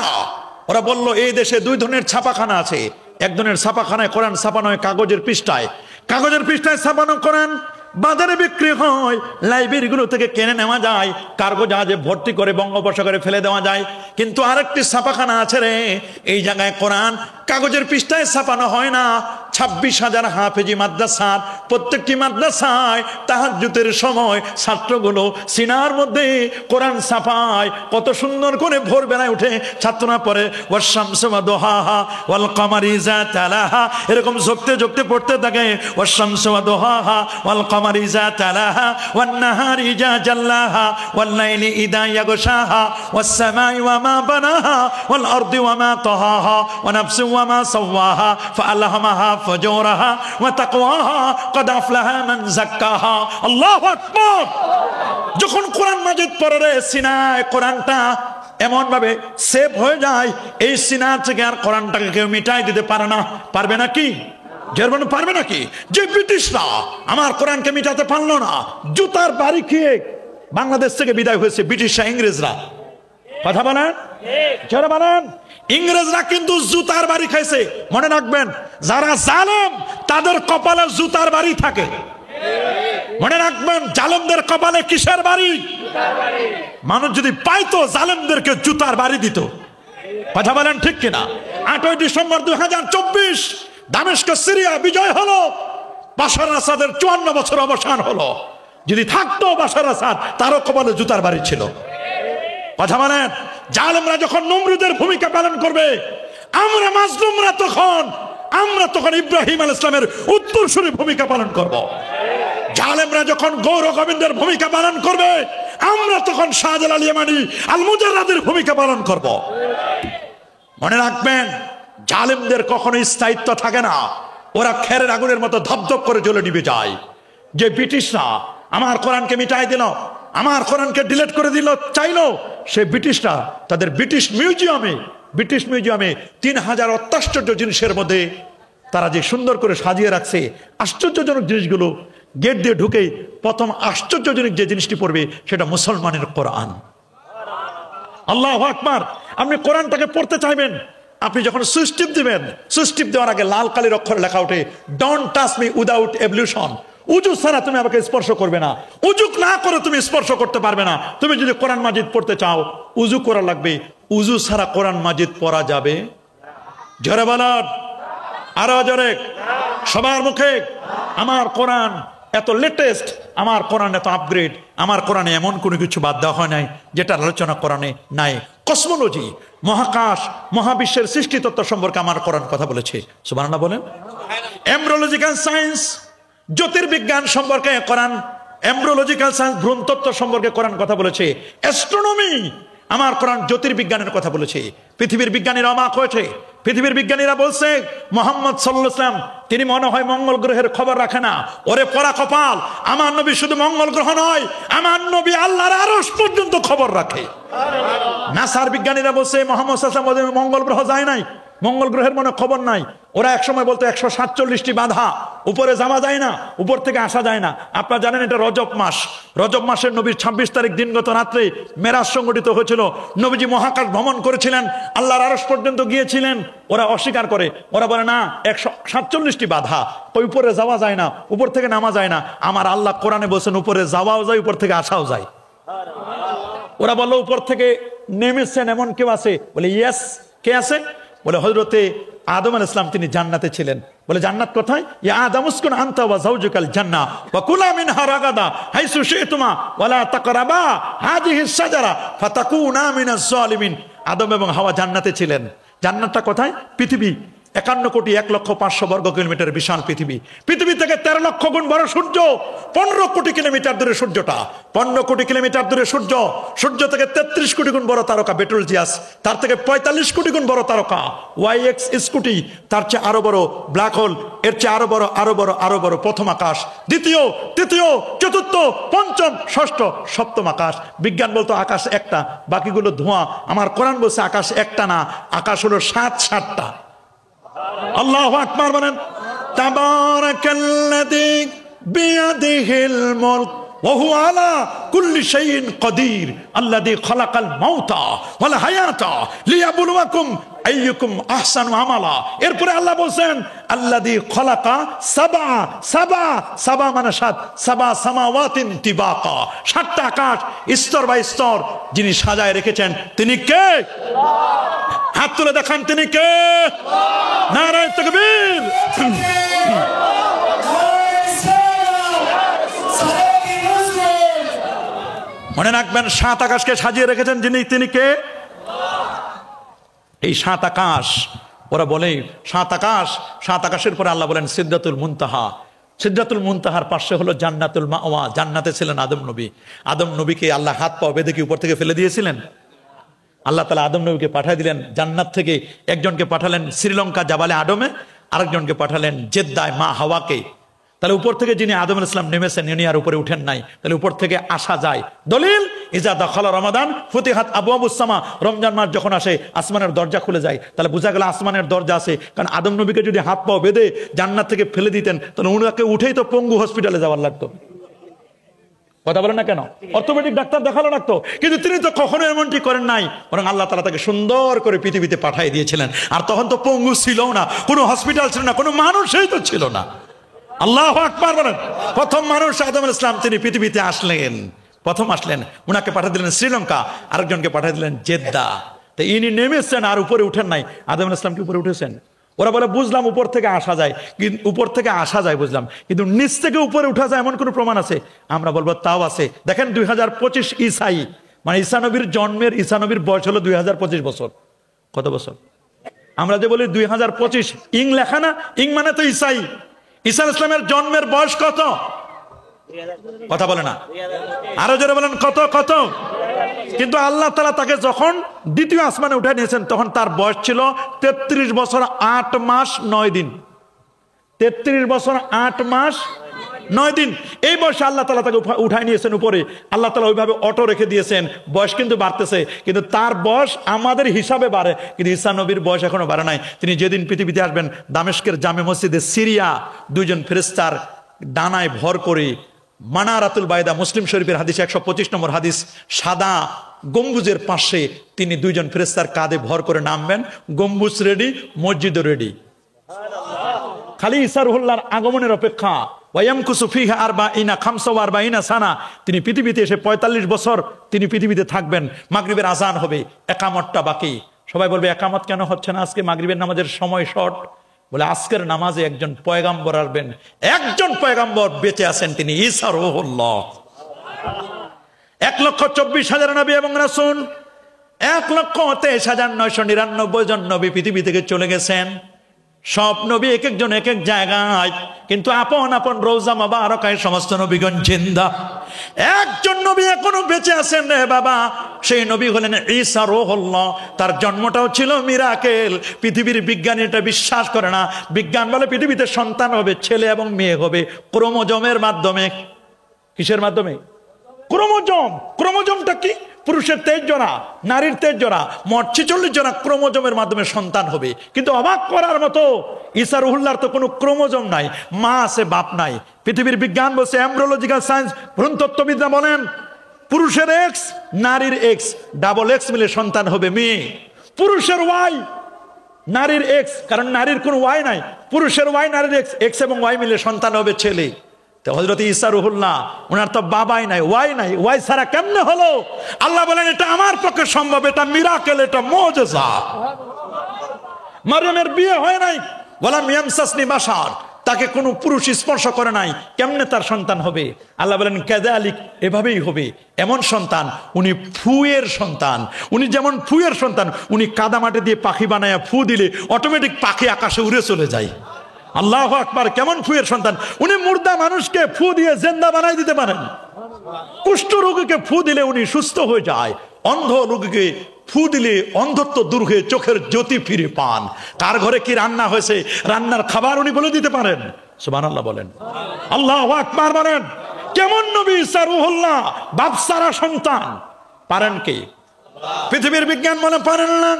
ওরা বলল এই দেশে দুই ধরনের ছাপাখানা আছে। এক ধরনের ছাপাখানায় কোরআন ছাপানো হয় কাগজের পৃষ্ঠায়, কাগজের পৃষ্ঠায় ছাপানো কোরআন বাজারে বিক্রি হয়, লাইব্রেরিগুলো থেকে কিনে নেওয়া যায়, কার্গো জাহাজে ভর্তি করে বঙ্গোপসাগরে ফেলে দেওয়া যায়। কিন্তু আরেকটি ছাপাখানা আছে রে, এই জায়গায় কোরআন কাগজের পৃষ্ঠায় ছাপানো হয় না। 26,000 হাফেজি মাদ্রাসা, প্রত্যেকটি মাদ্রাসায় তাহাজ্জুদের সময় ছাত্রগুলো সিনার মধ্যে কোরআন ছাপায়। কত সুন্দর করে ভোরবেলায় উঠে ছাত্ররা পড়ে ওয়াশ-শামসু ওয়া দুহাহা ওয়াল কামারি ইযা তালাহা, এরকম ঝুঁকতে ঝুঁকতে পড়তে থাকে ওয়াশ-শামসু ওয়া দুহাহা ওয়াল কামারি ইযা তালাহা ওয়ান নাহারি ইযা জাল্লাহা ওয়াল লাইলি ইযা ইয়াগশাহা ওয়াস সামাই ওয়া মা বানাহা ওয়াল আরদি ওয়া মা তাহাহা ওয়া নাফসি ওয়া মা সাওয়াহা ফাআলহামাহা ফাজুরাহা ওয়া তাকওয়াহা ক্বাদ আফলাহা মান যাক্কাহা। আল্লাহু আকবার। যখন কোরআন মাজিদ পড়ে রে সিনায়, কোরআনটা এমন ভাবে সেভ হয়ে যায়, এই সিনা থেকে আর কোরআনটাকে কেউ মিটাই দিতে পারে না। পারবে নাকি? জার্মান পারবে নাকি? যে ব্রিটিশরা আমার কোরআনকে মিটাতে পারলো না, জুতার বাড়ি খেয়ে বাংলাদেশ থেকে বিদায় হয়েছে ব্রিটিশরা, ইংরেজরা। কথা বলেন, যারা বলেন, ইংরেজরা কিন্তু জুতার বাড়ি খাইছে। মনে রাখবেন, যারা জালেম তাদের কপালে জুতার বাড়ি থাকে। মনে রাখবেন, জালেমদের কপালে কিসের বাড়ি? মানুষ যদি পাইতো জালেমদেরকে জুতার বাড়ি দিত। কথা বলেন ঠিক কিনা? 8ই ডিসেম্বর 2024 দামেস্ক সিরিয়া বিজয় হলো, বাশার আসাদের 54 বছর অবসান হলো। যদি থাকতো বাশার আসাদ, তারও কপালে জুতার বাড়ি ছিল। কথা বলেন, জালেমরা যখন নমরুদের ভূমিকা পালন করবে, আমরা মাজলুমরা তখন ইব্রাহিম আলাইহিস সালামের উত্তরসূরি ভূমিকা পালন করব। জালেমরা যখন গৌর গোবিন্দের ভূমিকা পালন করবে, আমরা তখন শাহজালাল ইয়ামানি আল মুজাররাদের ভূমিকা পালন করব। মনে রাখবেন, জালেমদের কখনো স্থায়িত্ব থাকে না, ওরা খেরের আগুনের মতো ধপধপ করে জ্বলে নিভে যায়। যে ব্রিটিশরা আমার কোরআনকে মিটাই দিল, আমার কোরআনকে ডিলিট করে দিল চাইলো, সে ব্রিটিশরা তাদের ব্রিটিশ মিউজিয়ামে 3000 অত্যাশ্চর্য জিনিসের মধ্যে তারা যে সুন্দর করে সাজিয়ে রাখছে, আশ্চর্যজনক জিনিসগুলো, গেট দিয়ে ঢুকে প্রথম আশ্চর্যজনক যে জিনিসটি পড়বে সেটা মুসলমানের কোরআন। আল্লাহু আকবার। আপনি কোরআনটাকে পড়তে চাইবেন, আপনি যখন সুইচ টিপ দিবেন, সুইচ টিপ দেওয়ার আগে লাল কালির অক্ষরে লেখা ওঠে ডোন্ট টাচ মি উইদাউট এবলিউশন। উজু ছাড়া তুমি আমাকে স্পর্শ করবে না, উজু না করে তুমি স্পর্শ করতে পারবে না। তুমি যদি কোরআন মাজিদ পড়তে চাও, উজু করা লাগবে। উজু ছাড়া কোরআন মাজিদ পড়া যাবে? জোরে বলেন, আরো জোরে, সবার মুখে। আমার কোরআন এত লেটেস্ট, আমার কোরআন এত আপগ্রেড, আমার কোরআনে এমন কোনো কিছু বাদ দেওয়া হয় নাই যেটার আলোচনা কোরআনে নাই। কসমোলজি, মহাকাশ, মহাবিশ্বের সৃষ্টিতত্ত্ব সম্পর্কে আমার কোরআন কথা বলেছে, সুবহানাল্লাহ বলেন। এমব্রিওলজিক্যাল সায়েন্স, জ্যোতির্বিজ্ঞান সম্পর্কে কোরআন, এমব্রিওলজিক্যাল সায়েন্স, ভ্রূণতত্ত্ব সম্পর্কে কোরআন কথা বলেছে। অ্যাস্ট্রোনমি, আমার কোরআন জ্যোতির্বিজ্ঞানের কথা বলেছে। পৃথিবীর বিজ্ঞানীরা অবাক হয়েছে। পৃথিবীর বিজ্ঞানীরা বলছে মুহাম্মদ সাল্লাল্লাহু আলাইহি ওয়াসাল্লাম তিনি মনে হয় মঙ্গল গ্রহের খবর রাখে না। ওরে পোড়া কপাল, আমার নবী শুধু মঙ্গল গ্রহ নয়, আমার নবী আল্লাহর আরশ পর্যন্ত খবর রাখে। নাসার বিজ্ঞানীরা বলছে মুহাম্মদ সাল্লাল্লাহু আলাইহি ওয়াসাল্লাম মঙ্গল গ্রহ যায় নাই, মঙ্গল গ্রহের মনে খবর নাই। ওরা একসময় বলতো 147টি বাধা, উপরে যাওয়া যায় না, উপর থেকে আসা যায় না। আপনারা জানেন এটা রজব মাস, রজব মাসের নবীর 26 তারিখ দিনগত রাত্রে মেরাজ সংগঠিত হয়েছিল। নবীজি মহাকাশ ভ্রমণ করেছিলেন, আল্লাহর আরশ পর্যন্ত গিয়েছিলেন। ওরা অস্বীকার করে, ওরা বলে না 147টি বাধা, ওই উপরে যাওয়া যায় না, উপর থেকে নামা যায় না। আমার আল্লাহ কোরআনে বলছেন উপরে যাওয়াও যায়, উপর থেকে আসাও যায়। ওরা বললো উপর থেকে নেমেছেন এমন কেউ আছে? বলে ইয়েস, কে আছে? বলে হযরতে আদম আলাইহিস সালাম, তিনি জান্নাতে ছিলেন। বলে জান্নাত কোথায়? ইয়া আদম উসকুন আনতা ওয়া যাওজুকাল জান্নাহ ওয়া কুলা মিনহা রাগাদা হাইসু শি'তুমা ওয়া লা তাকরাবা হাযিহিস শাজারা ফাতাকুনা মিনাজ জালিমিন। আদম এবং হাওয়া জান্নাতে ছিলেন। জান্নাতটা কোথায়? পৃথিবী। 51,01,05,000 বর্গ কিলোমিটার বিশাল পৃথিবী। পৃথিবী থেকে 13 লক্ষ গুণ বড় সূর্য। 15 কোটি কিলোমিটার দূরে সূর্যটা, 15 কোটি কিলোমিটার দূরে সূর্য। সূর্য থেকে 33 কোটি গুণ বড় তারকা বেটেলজিয়াস, তার থেকে 45 কোটি গুণ বড় তারকা ওয়াইএক্স স্কুটি, তার চেয়ে আরো বড় ব্ল্যাক হোল, এর চেয়ে আরো বড়, আরো বড়, আরো বড় প্রথম আকাশ, দ্বিতীয়, তৃতীয়, চতুর্থ, পঞ্চম, ষষ্ঠ, সপ্তম আকাশ। বিজ্ঞান বলতো আকাশ একটা, বাকিগুলো ধোঁয়া। আমার কোরআন বলছে আকাশ একটা না, আকাশ হলো 7-7টা। আল্লাহু আকবার বলেন। তাবারাকাল্লাযী বিয়াদিহিল মুলক ওয়া হুয়া আলা কুল্লি শাইইন কাদির আল্লাযী খালাকাল মাউতা ওয়াল হায়াতা লিয়াবলুয়াকুম আইয়ুকুম আহসানু আমালা। এরপরে আল্লাহ বলছেন আল্লাযী খালাকা সাবা মানে 7, সাবা সামাওয়াতিন তিবাকা, 7টা আকাশ স্তর বাই স্তর যিনি সাজায় রেখেছেন তিনি কে? হাত তুলে দেখান তিনি কে? নারায়ে তাকবীর। মনে রাখবেন 7 আকাশকে সাজিয়ে রেখেছেন যিনি, তিনি কে? এই 7 আকাশ, ওরা বলে 7 আকাশ, 7 আকাশের পরে আল্লাহ বলেন সিদরাতুল মুনতাহা। সিদরাতুল মুনতাহার পাশে হলো জান্নাতুল মাওয়া। জান্নাতে ছিলেন আদম নবী। আদম নবীকে আল্লাহ হাত পা বেঁধে কি উপর থেকে ফেলে দিয়েছিলেন? আল্লাহ তাআলা আদম নবীকে পাঠিয়ে দিলেন জান্নাত থেকে। একজনকে পাঠালেন শ্রীলঙ্কা জাবালে আডমে, আরেকজনকে পাঠালেন জেদ্দায় মা হাওয়াকে। তাহলে উপর থেকে যিনি আদম আলাইহিস সালাম নেমেছেন উনি আর উপরে উঠেন নাই, তাহলে উপর থেকে আসা যায়। দলিল ইজা দাখালা রমাদান ফুতিহাত আবওয়াবুস সামা, রমজান মাস যখন আসে আসমানের দরজা খুলে যায়। তাহলে বোঝা গেল আসমানের দরজা আছে। কারণ আদম নবীকে যদি হাত পা বেঁধে জান্নাত থেকে ফেলে দিতেন তাহলে উনাকে উঠেই তো পঙ্গু হসপিটালে যাওয়ার লাগতো। কথা বলেন না কেন? অর্থোপেডিক ডাক্তার দেখালো লাগতো, কিন্তু তিনি তো কখনো এমনটি করেন নাই। বরং আল্লাহ তাআলা তাকে সুন্দর করে পৃথিবীতে পাঠিয়ে দিয়েছিলেন। আর তখন তো পঙ্গু ছিল না, কোনো হসপিটাল ছিল না, কোনো মানুষই তো ছিল না। আল্লাহু আকবার বলেন। প্রথম মানুষ আদম আলাইহিস সালাম, তিনি পৃথিবীতে আসলেন, প্রথম আসলেন। উনাকে পাঠিয়ে দিলেন শ্রীলঙ্কা, আরেকজনকে পাঠিয়ে দিলেন জেদ্দা। তো ইনি নেমেছেন আর উপরে উঠেন নাই। আদম আলাইহিস সালাম কি উপরে উঠেছেন? ওরা বলে বুঝলাম উপর থেকে আসা যায়, কিন্তু উপর থেকে আসা যায় বুঝলাম, কিন্তু নিচ থেকে উপরে উঠা যায় এমন কোনো প্রমাণ আছে? আমরা বলবো তাও আছে। দেখেন 2025 ঈসাই, মানে ঈসা নবীর জন্মের, ঈসা নবীর বয়স হলো 2025 বছর। কত বছর? আমরা যে বলি 2025, ইং লেখা না, ইং মানে তো ঈসাই। ঈসা ইসলামের জন্মের বয়স কত? কথা বলে না, আরো জোরে বলেন কত কত? কিন্তু আল্লাহ তাআলা তাকে যখন দ্বিতীয় আসমানে উঠে নিয়েছেন তখন তার বয়স ছিল 33 বছর 8 মাস 9 দিন। 33 বছর 8 মাস 9 দিন। এই বয়সে আল্লাহ তাআলা তাকে উঠায় নিয়েছেন উপরে। আল্লাহ তাআলা ওইভাবে অটো রেখে দিয়েছেন। বয়স কিন্তু বাড়তেছে, কিন্তু তার বয়স আমাদের হিসাবে বাড়ে, কিন্তু ঈসা নবীর বয়স এখনো বাড়ে নাই। তিনি যেদিন পৃথিবীতে আসবেন দামেস্কের জামে মসজিদে সিরিয়া 2 জন ফেরেশতার ডানায় ভর করে, মানারাতুল বাইদা মুসলিম শরীফের হাদিস 125 নম্বর হাদিস, সাদা গম্বুজের পাশে তিনি 2 জন ফেরেশতার কাঁধে ভর করে নামবেন। গম্বুজ রেডি, মসজিদও রেডি। খালি ঈসা রুহুল্লাহর আগমনের অপেক্ষা। ওয়ায়ামকুসু ফিহা 45 সানা। তিনি পৃথিবীতে এসে 45 বছর তিনি পৃথিবীতে থাকবেন। মাগরিবের আজান হবে, একামতটা বাকি। সবাই বলবে একামত কেন হচ্ছে না আজকে? মাগরিবের নামাজের সময় শর্ট। বলে আজকের নামাজে একজন পয়গাম্বর আসবেন, একজন পয়গাম্বর বেঁচে আছেন, তিনি ঈসা রূহুল্লাহ। 1,24,000 নবী এবং রাসূল, 1,23,999 জন নবী পৃথিবী থেকে চলে গেছেন। সব নবী এক একজন এক এক জায়গায়, কিন্তু আপন আপন রওজা মুবারাকায় সমস্ত নবীগণ জিন্দা। একজন নবী এখনো বেঁচে আছেন রে বাবা, সেই নবী হলেন ঈসা রূহুল্লাহ। তার জন্মটাও ছিল মিরাকেল। পৃথিবীর বিজ্ঞানী এটা বিশ্বাস করে না। বিজ্ঞান বলে পৃথিবীতে সন্তান হবে, ছেলে এবং মেয়ে হবে ক্রোমোজোমের মাধ্যমে। কিসের মাধ্যমে? ক্রোমোজোম। ক্রোমোজোমটা কি? পুরুষের 23 জোড়া, নারীর 23 জোড়া, মোট 46 জোড়া ক্রোমোজোমের মাধ্যমে সন্তান হবে। কিন্তু অবাক করার মতো ঈসা রূহুল্লাহর তো কোনো ক্রোমোজোম নাই, মা আছে বাপ নাই। পৃথিবীর বিজ্ঞান বলছে, এমব্রিওলজিক্যাল সায়েন্স, ভ্রূণতত্ত্ববিদ্যা বলেন, পুরুষের এক্স নারীর এক্স, ডাবল এক্স মিলে সন্তান হবে মেয়ে। পুরুষের ওয়াই নারীর এক্স, কারণ নারীর কোনো ওয়াই নাই, পুরুষের ওয়াই নারীর এক্স, এক্স এবং ওয়াই মিলে সন্তান হবে ছেলে। তো হযরত ঈসা রূহুল্লাহ, ওনার তো বাবাই নাই, ওয়াই নাই, ওয়াই ছাড়া কেমনে হলো? আল্লাহ বলেন এটা আমার পক্ষে সম্ভব, এটা মিরাকেল, এটা মুজিজা। মারয়ামের বিয়ে হয় নাই, ওয়ালাম ইয়ামসাসনি বাশার, তাকে কোনো পুরুষ স্পর্শ করে নাই, কেমনে তার সন্তান হবে? আল্লাহ বলেন কাযালিক, এভাবেই হবে। এমন সন্তান, উনি ফুয়ের সন্তান। উনি যেমন ফুয়ের সন্তান, উনি কাদামাটি দিয়ে পাখি বানায় ফু দিলে অটোমেটিক পাখি আকাশে উড়ে চলে যায়। আল্লাহু আকবার! কেমন ফুয়ের সন্তান! উনি মুর্দা মানুষকে ফু দিয়ে জিন্দা বানাই দিতে পারেন। কুষ্ঠ রোগীকে ফু দিলে উনি সুস্থ হয়ে যায়। অন্ধ রোগীকে ফু দিলে অন্ধত্ব দূর হয়ে চোখের জ্যোতি ফিরে পান। কার ঘরে কি রান্না হয়েছে, রান্নার খাবার উনি বলে দিতে পারেন। সুবহানাল্লাহ বলেন, আল্লাহু আকবার বলেন। কেমন নবী ঈসা রূহুল্লাহ, বাপসারা সন্তান। পারেন কি? পৃথিবীর বিজ্ঞান বলে পারেন না।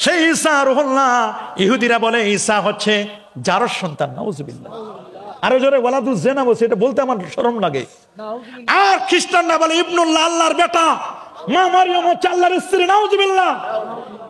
সেই ঈসা রূহুল্লাহ, ইহুদিরা বলে ঈসা হচ্ছে জারজ সন্তান। নাউজুবিল্লাহ। আরো জোরে ওয়ালাদুজ জিনা বলছে, এটা বলতে আমার শরম লাগে। আর খ্রিস্টানরা বলে ইবনুল্লাহ, আল্লাহর বেটা। মা মারইয়াম হচ্ছে আল্লাহর স্ত্রী। নাউজুবিল্লাহ।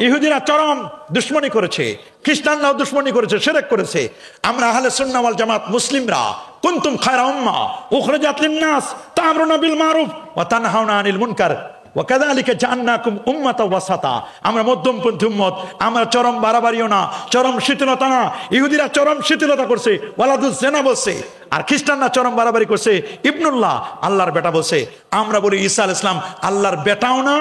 ইহুদিরা চরম দুশমনি করেছে, খ্রিস্টানরাও দুশমনি করেছে, শিরক করেছে। আমরা আহলে সুন্নাহ ওয়াল জামাত মুসলিমরা কুনতুম খায়রা উম্মাহ উখরিজাত লিন-নাস তা'মুরুনা বিল মারুফ ওয়া তানহাউনা আনিল মুনকার ওয়া কাযালিকা জাআলনাকুম উম্মাতাও ওয়াসাতা। আমরা মধ্যমপন্থী উম্মত। আমরা চরম বাড়াবাড়িও না, চরম শিথিলতা না। ইহুদিরা চরম শিথিলতা করছে, ওয়ালাদুজ জিনা বলছে। আর খ্রিস্টানরা চরম বাড়াবাড়ি করছে, ইবনুল্লাহ, আল্লাহর বেটা বলছে। আমরা বলি ঈসা আলাইহিস সালাম আল্লাহর বেটাও না,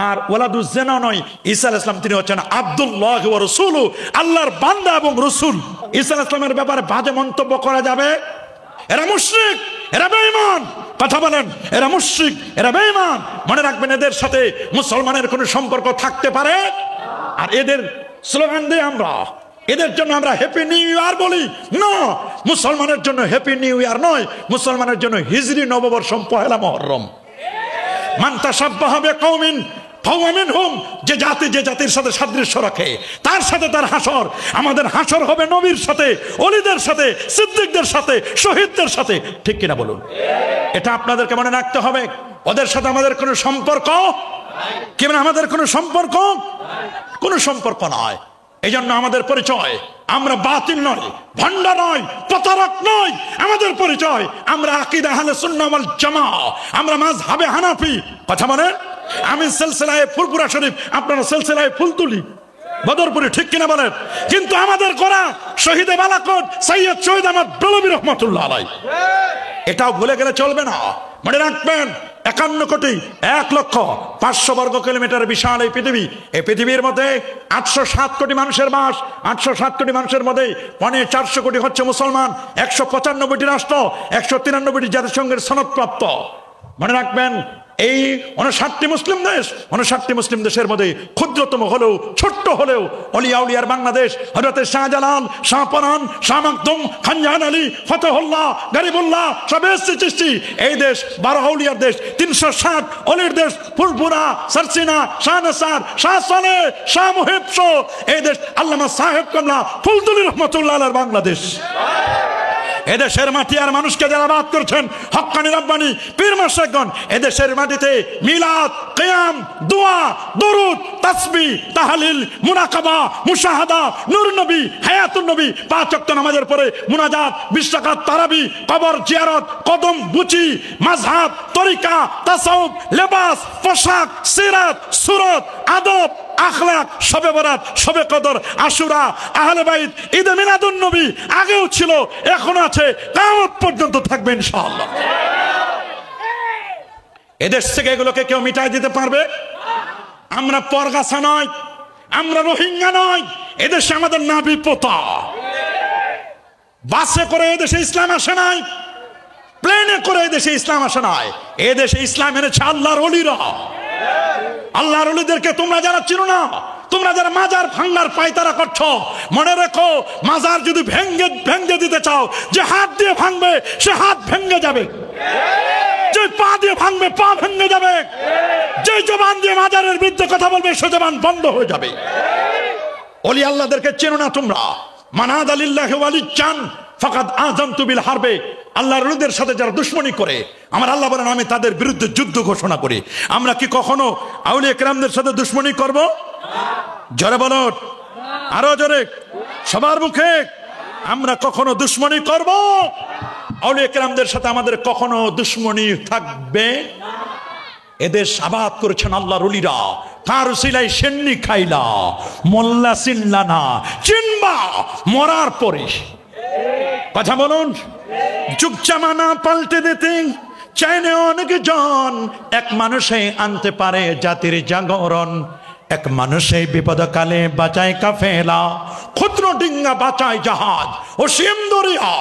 আর ওয়ালাদুজ জিনা নয়। ঈসা আলাইহিস সালাম তিনি হচ্ছেন আব্দুল্লাহ ওয়া রাসূলুহু, আল্লাহর বান্দা এবং রাসূল। ঈসা আলাইহিস সালামের ব্যাপারে বাজে মন্তব্য করা যাবে? এরা মুশরিক, এরা বেঈমান। কথা বলেন, এরা মুশরিক, এরা বেঈমান। মনে রাখবেন, এদের সাথে মুসলমানের কোনো সম্পর্ক থাকতে পারে? আর এদের স্লোগান দিয়ে আমরা, এদের জন্য আমরা হ্যাপি নিউ ইয়ার বলি না। মুসলমানের জন্য হ্যাপি নিউ ইয়ার নয়, মুসলমানের জন্য হিজরি নববর্ষ পহেলা মুহররম। মান তাশাব্বাহা বিকওমিন ফাহুয়া মিনহুম। যে জাতি যে জাতির সাথে সাদৃশ্য রাখে, তার সাথে তার হাসর। আমাদের হাসর হবে নবীর সাথে, ওলিদের সাথে, সিদ্দিকদের সাথে, শহীদদের সাথে। ঠিক কিনা বলুন? এটা আপনাদেরকে মনে রাখতে হবে। ওদের সাথে আমাদের কোনো সম্পর্ক কি? আমাদের কোনো সম্পর্ক, কোনো সম্পর্ক নয়। এই জন্য আমাদের পরিচয়, আমরা বাতিল নয়, ভণ্ড নয়, প্রতারক নয়। আমাদের পরিচয়, আমরা আকীদা আহলে সুন্নাহ ওয়াল জামাআহ, আমরা মাযহাবে হানাফি। কথা বলেন, আমি সিলসিলায়ে ফুরফুরা শরীফ, আপনারা সিলসিলায়ে ফুলতুলি বদরপুরি। ঠিক কিনা বলেন? কিন্তু আমাদের করা শহীদে বালাকোট সৈয়দ শহীদ আহমদ বেলবী রাহমাতুল্লাহ আলাইহি, এটাও ভুলে গেলে চলবে না। মনে রাখবেন, 51,01,05,000 বর্গ কিলোমিটার বিশাল এই পৃথিবী। এই পৃথিবীর মধ্যে 807 কোটি মানুষের বাস। 807 কোটি মানুষের মধ্যে 450 কোটি হচ্ছে মুসলমান। 195টি রাষ্ট্র, 193টি জাতিসংঘের সনদপ্রাপ্ত। মনে রাখবেন, এই 59টি মুসলিম দেশ, 59টি মুসলিম দেশের মধ্যে ক্ষুদ্রতম হলেও, ছোট্ট হলেও অলিয়া উলিয়ার বাংলাদেশ। হযরত শাহজালাল, শাহপরান, শাহ মাকদুম, খান জাহান আলী, ফতেহুল্লাহ, গরিবুল্লাহ, শাবেস্তি চিশতি, এই দেশ 12 আউলিয়ার দেশ, 360 অলির দেশ। ফুরফুরা, সরসিনা, শাহ নাসার, শাহ সালেহ, শাহ মুহিব, এই দেশ আল্লামা সাহেব কামলা ফুলতুলি রহমাতুল্লাহ আলাইহির বাংলাদেশ। এদেশের মাটি আর মানুষকে যারা বাদ করছেন, হক্কানি রব্বানি পীর মাশায়েখগণ, এদেশের মাটিতে মিলাদ, কিয়াম, দোয়া, দরুদ, তাসবিহ, তাহলিল, মুরাকাবা, মুশাহাদা, নূর নবী, হায়াতুন নবী, 5 ওয়াক্ত নামাজের পরে মুনাজাত, 20 রাকাত তারাবি, কবর জিয়ারত, কদম বুচি, মাযহাব, তরিকা, তাসাউফ, লেবাস, পোশাক, সিরাত, সুরত, আদব, আখলাক, শবে বরাত, শবে কদর, আশুরা, আহলে বাইত, ঈদে মিলাদুন নবী আগেও ছিল, এখন আছে, কিয়ামত পর্যন্ত থাকবে ইনশাআল্লাহ। এদেশ থেকে এগুলোকে কেউ মিটাই দিতে পারবে? আমরা পরগাছা নয়, আমরা রোহিঙ্গা নয়, এদেশে আমাদের নাবি পোতা। বাসে করে এদেশে ইসলাম আসে নাই, প্লেনে করে এদেশে ইসলাম আসে নাই, এদেশে ইসলাম এনেছে আল্লাহর ওলিরা। আল্লাহর ওলিদেরকে তোমরা যারা চিনো না, তোমরা যারা মাজার ভাঙার পায়তারা করছো, মনে রেখো মাজার যদি ভেঙ্গে দিতে চাও, যে হাত দিয়ে ভাঙবে সে হাত ভেঙে যাবে, যে পা দিয়ে ভাঙবে পা ভেঙে যাবে, যে জবান দিয়ে মাজারের বিরুদ্ধে কথা বলবে সে জবান বন্ধ হয়ে যাবে। ওলি আল্লাহদেরকে চেনো না তোমরা? মানাদ আলিল্লাহি ওয়ালিজ্জান ফাকাদ আযানতু বিল হারবে। আল্লাহর ওলিদের সাথে যারা দুশমনি করে, আমার আল্লাহ বলেন আমি তাদের বিরুদ্ধে যুদ্ধ ঘোষণা করি। আমরা কি কখনো আউলিয়া কেরামদের সাথে দুশমনি করব? জোরে বলো, আরো জোরে, সবার মুখে। আমরা কখনো দুশমনি করব? আউলিয়া কেরামদের সাথে আমাদের কখনো দুশমনি থাকবে? এদেশ আবাদ করেছেন আল্লাহর ওলিরা। কার সিলাই সেন্নি খাইলা, মোল্লা চিনলা না, চিনবা মরার পরে। কথা বলুন। যুগ জামানা পাল্টে দিতে চাইলে অনেক জন, এক মানুষে আনতে পারে জাতির জাগরণ। এক মানুষে বিপদকালে বাঁচায় কাফেলা, ক্ষুদ্র ডিঙ্গা বাঁচায় জাহাজ, ও সিম দরিয়া।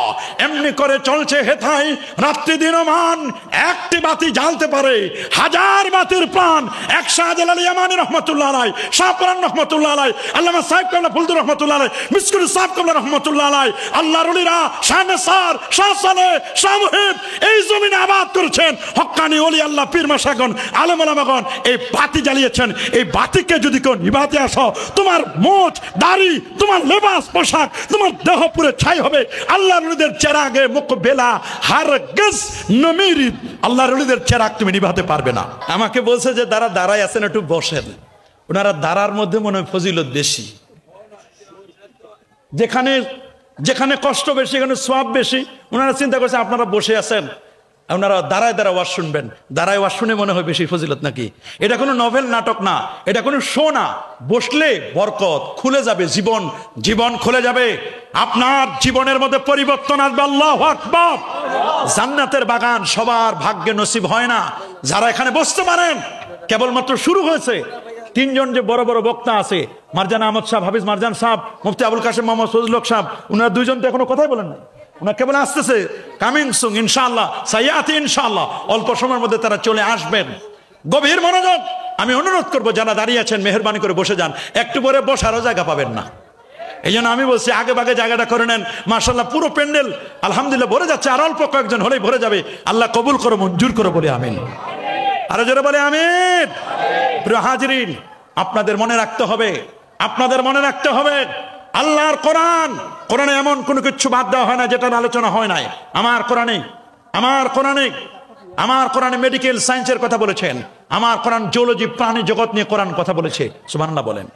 এমনি করে চলছে হেথায় রাত্রি দিনমান, একটি বাতি জ্বালতে পারে হাজার বাতির প্রাণ। এক শাহজালাল ইয়ামানী রহমতুল্লাহ আলাই, শাহপুরান রহমতুল্লাহ আলাই, আল্লামা সাহেব কাবলা ফুলদুর রহমতুল্লাহ আলাই, মিসকুল সাহেব কাবলা রহমতুল্লাহ আলাই, আল্লাহর ওলিরা শাহ নেসার, শাহ সালেহ, শাহ মুহিব এই জমিনে আবাদ করেছেন। হক্কানি ওলি আল্লাহ পীর মাশায়েখগণ, আলেম ওলামাগণ এই বাতি জ্বালিয়েছেন। এই বাতিকে যদি কেউ নিভাতে আসো, তোমার মোচ দাড়ি, তোমার লেবাস পোশাক, তোমার দেহ পুরো ছাই হবে। আল্লাহর ওলিদের চেরাগে মুকবেলা হারগিজ নমিরিদ, আল্লাহর ওলিদের চেরাগ তুমি নিভাতে পারবে না। আমাকে বলছে যে যারা দাঁড়ায় আছেন একটু বসেন। ওনারা দাঁড়ার মধ্যে মনে হয় ফজিলত বেশি, যেখানে যেখানে কষ্ট বেশি, এখানে সওয়াব বেশি। ওনারা চিন্তা করছে আপনারা বসে আছেন, ওনারা দাঁড়ায় দাঁড়ায় ওয়াজ শুনবেন, দাঁড়ায় ওয়াজ শুনে মনে হয় বেশি ফজিলত নাকি? এটা কোনো নভেল নাটক না, এটা কোনো শো না। বসলে বরকত খুলে যাবে, জীবন জীবন খুলে যাবে। আপনার জীবনের মধ্যে পরিবর্তন আসবে। আল্লাহু আকবার। জান্নাতের বাগান সবার ভাগ্যে নসিব হয় না। যারা এখানে বসতে পারেন, কেবলমাত্র শুরু হয়েছে। তিনজন যে বড় বড় বক্তা আছে, মারজান আহমদ সাহেব, হাফিজ মারজান সাহেব, মুফতি আবুল কাশেম মোহাম্মদ ফজলুল হক সাহেব, ওনারা দুইজন তো এখনো কথাই বলেন না। ওনার কেবল আসতেছে, কামিং সুন ইনশাআল্লাহ, সাইয়াতি ইনশাআল্লাহ, অল্প সময়ের মধ্যে তারা চলে আসবেন। গভীর মনোযোগ। আমি অনুরোধ করবো যারা দাঁড়িয়ে আছেন মেহেরবানি করে বসে যান, একটু পরে বসারও জায়গা পাবেন না। এই জন্য আমি বলছি আগে ভাগে জায়গাটা করে নেন। মাশাআল্লাহ পুরো প্যান্ডেল আলহামদুলিল্লাহ ভরে যাচ্ছে, আর অল্প কয়েকজন হলেই ভরে যাবে। আল্লাহ কবুল করো, মঞ্জুর করো বলে আমিন। আরো জোরে বলে আমিন। প্রিয় হাজিরিন, আপনাদের মনে রাখতে হবে, আপনাদের মনে রাখতে হবে আল্লাহর কোরআন, কোরআনে এমন কোনো কিছু বাদ দেওয়া হয় না যেটার আলোচনা হয় নাই। আমার কোরআনে মেডিকেল সায়েন্সের কথা বলেছেন, আমার কোরআন জিওলজি প্রাণী জগৎ নিয়ে কোরআন কথা বলেছে। সুবহানাল্লাহ বলেন।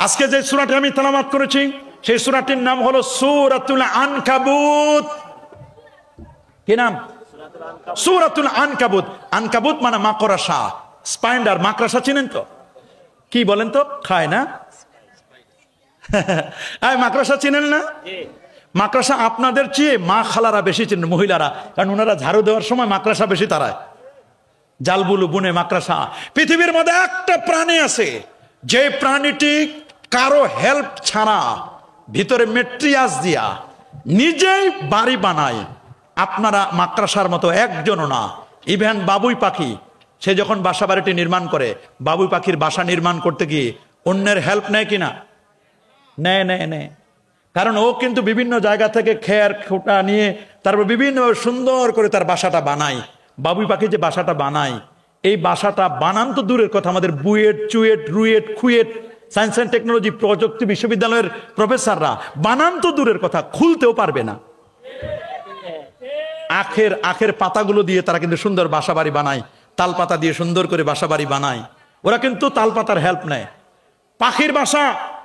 আজকে যে সূরাটি আমি তেলাওয়াত করেছি সেই সূরাটির নাম হলো সূরাতুল আনকাবুত। কি নাম? সূরাতুল আনকাবুত। আনকাবুত মানে মাকড়সা, স্পাইডার। মাকড়সা চিনেন তো? কি বলেন তো? খায় না? মাকড়সা চিনেন না? মাকড়সা আপনাদের চেয়ে মা খালারা বেশি চিনেন, মহিলারা, কারণ ওনারা ঝাড়ু দেওয়ার সময় মাকড়সা বেশি তারায়, জালবুলু বুনে মাকড়সা। পৃথিবীর মধ্যে একটা প্রাণী আছে যে প্রাণীটি কারো হেল্প ছাড়া ভিতরে মেট্রিয়াস দিয়া নিজেই বাড়ি বানায়। আপনারা মাকড়সার মতো একজনও না। ইভেন বাবুই পাখি, সে যখন বাসা বাড়িটি নির্মাণ করে, বাবুই পাখির বাসা নির্মাণ করতে গিয়ে অন্যের হেল্প নেয় কিনা? নেয়। কারণ ও কিন্তু বিভিন্ন জায়গা থেকে খের খোটা নিয়ে তারপর বিভিন্ন সুন্দর করে তার বাসাটা বানায়। বাবুই পাখি যে বাসাটা বানায়, এই বাসাটা বানান তো দূরের কথা, আমাদের BUET, CUET, RUET, KUET science and technology প্রযুক্তি বিশ্ববিদ্যালয়ের প্রফেসররা বানান তো দূরের কথা, খুলতেও পারবে না। আখের পাতাগুলো দিয়ে তারা কিন্তু সুন্দর বাসা বাড়ি বানায়, তাল পাতা দিয়ে সুন্দর করে বাসা বাড়ি বানায়। ওরা কিন্তু তাল পাতার হেল্প নেয়, পাখির বাসা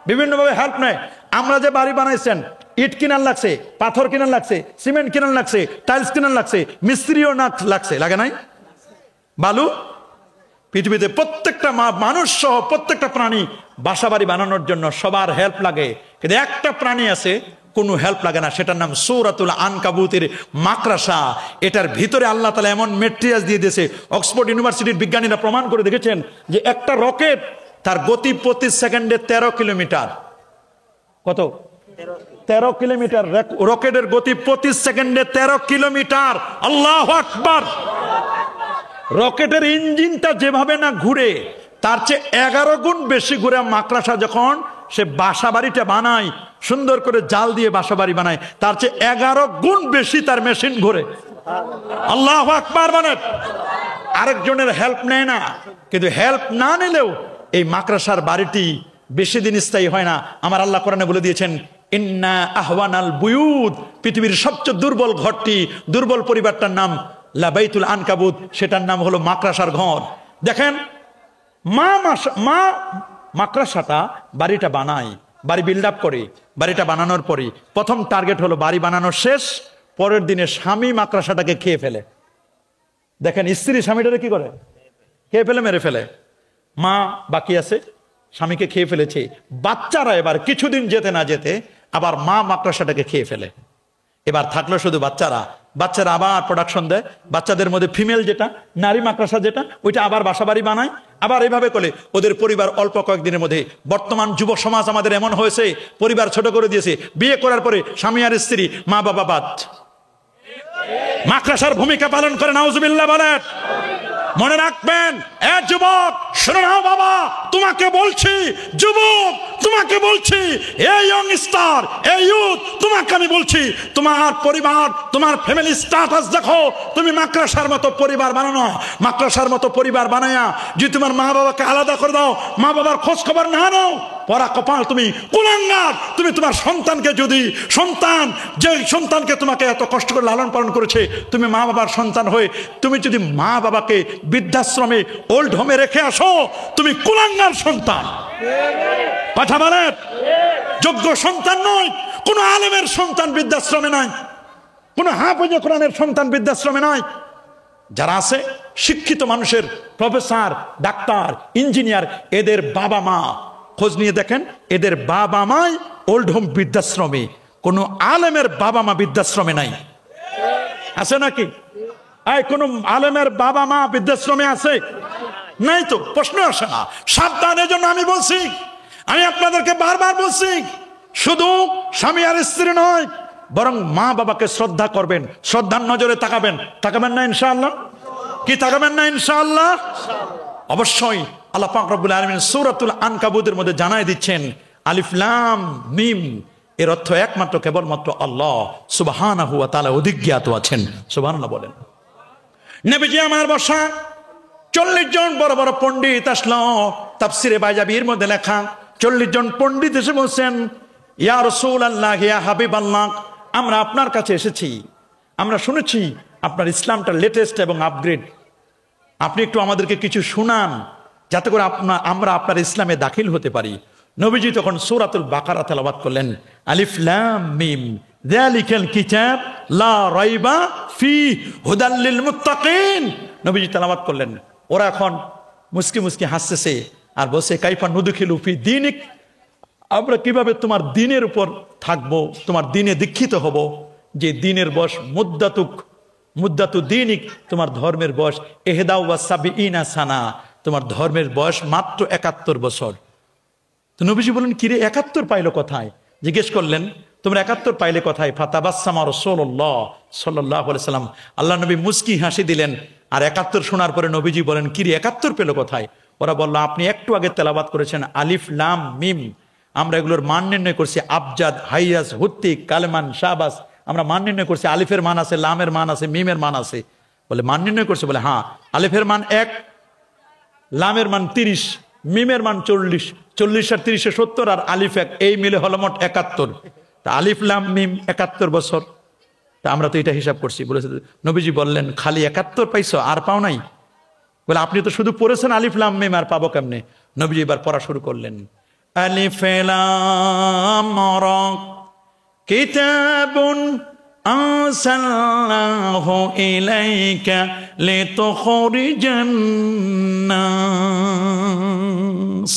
বিভিন্নভাবে হেল্প নেয়। আমরা যে বাড়ি বানাইছেন, ইট কিনার লাগছে, পাথর কিনার লাগছে, সিমেন্ট কিনার লাগছে, টাইলস কিনার লাগছে, মিস্ত্রিও না লাগছে, লাগে নাই? বালু পৃথিবীতে প্রত্যেকটা মানুষ সহ প্রত্যেকটা প্রাণী বাসাবাড়ি বানানোর জন্য সবার হেল্প লাগে, কিন্তু একটা প্রাণী আছে কোনো হেল্প লাগে না, সেটার নাম সূরাতুল আনকাবুতের মাকড়সা। এটার ভিতরে আল্লাহ তাআলা এমন মেটেরিয়াল দিয়ে দিয়েছে, অক্সফোর্ড ইউনিভার্সিটির বিজ্ঞানীরা প্রমাণ করে দেখেছেন যে একটা রকেট তার গতি প্রতি সেকেন্ডে 13 কিলোমিটার। কত? 13 কিলোমিটার। রকেটের গতি প্রতি সেকেন্ডে 13 কিলোমিটার। আল্লাহু আকবার। রকেটের ইঞ্জিনটা যেভাবে না ঘুরে তার চেয়ে 11 গুণ বেশি ঘুরে মাকড়সা যখন সে বাসা বাড়িটা বানায়, সুন্দর করে জাল দিয়ে বাসা বাড়ি বানায়, তার চেয়ে 11 গুণ বেশি তার মেশিন ঘুরে। আল্লাহু আকবার। মানে আরেকজনের হেল্প নেয় না, কিন্তু হেল্প না নিলেও এই মাকড়সার বাড়িটি বেশি দিন স্থায়ী হয় না। আমার আল্লাহ কোরআনে বলে দিয়েছেন, ইন্না আহওয়ানাল বুয়ুত, পৃথিবীর সবচেয়ে দুর্বল ঘরটি, দুর্বল পরিবারটার নাম লাবাইতুল আনকাবুত, সেটার নাম হলো মাকড়সার ঘর। দেখেন, মা মাকড়সাটা বাড়িটা বানায়, বাড়ি বিল্ড আপ করে, বাড়িটা বানানোর পরে প্রথম টার্গেট হলো বাড়ি বানানোর শেষ, পরের দিনে স্বামী মাকড়সাটাকে খেয়ে ফেলে। দেখেন, স্ত্রী স্বামীটাকে কি করে? খেয়ে ফেলে, মেরে ফেলে। মা বাকি আছে, স্বামীকে খেয়ে ফেলেছে। বাচ্চারা এবার কিছুদিন যেতে না যেতে আবার মা মাকড়সাটাকে খেয়ে ফেলে। এবার থাকলো শুধু বাচ্চারা আবার প্রোডাকশন দেয়। বাচ্চাদের মধ্যে ফিমেল যেটা, নারী মাকড়সা যেটা, ওইটা আবার বাসাবাড়ি বানায়। আবার এইভাবে করে ওদের পরিবার অল্প কয়েকদিনের মধ্যে, বর্তমান যুব সমাজ আমাদের এমন হয়েছে, পরিবার ছোট করে দিয়েছে। বিয়ে করার পরে স্বামী আর স্ত্রী, মা বাবা বাদ। মাকড়সার ভূমিকা পালন করে। নাউজুবিল্লাহ বলেন। মনে রাখবেন, এ যুবক শুনে নাও বাবা, তোমাকে বলছি, যুবক তোমাকে বলছি, এই ইয়ংস্টার, এই ইউথ, তোমাকে আমি বলছি, তোমার পরিবার, তোমার ফ্যামিলি স্ট্যাটাস দেখো। তুমি মাকড়সার মতো পরিবার বানানো, মাকড়সার মতো পরিবার বানায়া যদি তোমার মা বাবাকে আলাদা করে দাও, মা বাবার খোঁজ খবর না নাও, পরা কপাল তুমি, কুলাঙ্গার তুমি। তোমার সন্তানকে যদি, যে সন্তানকে তোমাকে এত কষ্ট করে লালন পালন করেছে, তুমি মা বাবার সন্তান হয়ে তুমি যদি মা বাবাকে বৃদ্ধাশ্রমে, ওল্ড হোমে রেখে আসো, তুমি কুলাঙ্গার সন্তান। কথা বলেন, যোগ্য সন্তান নয়। কোন আলেমের সন্তান বৃদ্ধাশ্রমে নাই, কোন হাফেজ কোরআনের সন্তান বৃদ্ধাশ্রমে নাই। যারা আছে শিক্ষিত মানুষের, প্রফেসর, ডাক্তার, ইঞ্জিনিয়ার, এদের বাবা মা খোঁজ নিয়ে দেখেন, এদের বাবা মাই ওল্ড হোম বৃদ্ধাশ্রমে। কোন আলেমের বাবা মা বৃদ্ধাশ্রমে নাই। আছে নাকি? কোন আলেমের বাবা মা বৃদ্ধাশ্রমে আছে? নাই তো, প্রশ্ন আসে না। সাবধান। এজন্য আমি বলছি, আমি আপনাদেরকে বারবার বলছি, শুধু স্বামী আর স্ত্রী নয়, বরং মা বাবাকে শ্রদ্ধা করবেন, শ্রদ্ধার নজরে তাকাবেন। তাকাবেন না ইনশাআল্লাহ? কি তাকাবেন না ইনশাআল্লাহ? অবশ্যই আল্লাহ পাক রব্বুল আলামিন সূরাতুল আনকাবুতের মধ্যে জানায় দিচ্ছেন, আলিফ লাম মিম, এর অর্থ একমাত্র কেবলমাত্র আল্লাহ সুবহানাহু ওয়া তাআলা অধিজ্ঞাত আছেন। সুবহানাল্লাহ বলেন। নবীজি আমার বসা 40 জন বড় বড় পণ্ডিত আসলো। তাফসিরে বাইজাবির মধ্যে লেখা, 40 জন পণ্ডিত এসে বলছেন, ইয়া রাসূলুল্লাহ, ইয়া হাবিবাল্লাহ, আমরা আপনার কাছে এসেছি, আমরা শুনেছি আপনার ইসলামটা লেটেস্ট এবং আপগ্রেড। আপনি একটু আমাদেরকে কিছু শুনান, যাতে করে আমরা আপনার ইসলামে দাখিল হতে পারি। নবীজি তখন সূরাতুল বাকারা তেলাওয়াত করলেন, আলিফ লাম মিম যালিকাল কিতাব লা রাইবা ফীহি হুদাল লিল মুত্তাকিন। নবীজি তেলাওয়াত করলেন। ওরা এখন মুস্কি মুস্কি হাসতেছে আর বলছে, কাইফা নুদখিলু ফি দীনিক, আমরা কিভাবে তোমার দ্বীনের উপর থাকবো, তোমার দ্বীনে দীক্ষিত হব, যে দ্বীনের বয়স মুদ্দাতু দীনিক, তোমার ধর্মের বয়স ইহদা ওয়া সাবিঈনা সানা, তোমার ধর্মের বয়স মাত্র 71 বছর। তো নবীজি বলেন, কিরে 71 পাইলো কোথায়? জিজ্ঞেস করলেন, তোমরা 71 পাইলে কোথায়? ফাতাবাসসামা রাসূলুল্লাহ সাল্লাল্লাহু আলাইহি সাল্লাম, আল্লাহ নবী মুস্কি হাসি দিলেন। আর 71 শোনার পরে নবীজি বলেন, কিরে 71 পেলো কোথায়? ওরা বলল, আপনি একটু আগে তেলাওয়াত করেছেন আলিফ লাম মিম, আমরা এগুলোর মান নির্ণয় করছি আবজাদ, হাইয়াস, হুত্তিক, কালেমান, শাবাস। আমরা মান নির্ণয় করছি, আলিফের মান আছে, লামের মান আছে, মিমের মান আছে। বলে মান নির্ণয় করছে? বলে হ্যাঁ, আলিফের মান 1, লামের মান 30, মিমের মান 40, 40 আর 30 70, আর আলিফ 1, এই মিলে হলো মোট 71। তা আলিফ লাম মিম 71 বছর। তা আমরা তো এটা হিসাব করছি। বলেছে, নবীজি বললেন, খালি 71 পাইছো, আর পাও নাই? বলে, আপনি তো শুধু পড়েছেন আলিফ লাম মিম, আর পাবো কেমনে? নবীজি এবার পড়া শুরু করলেন, আলিফ লাম রা কিতাবুন আনসালনাহু ইলাইকা লিতুখরিজান নাস।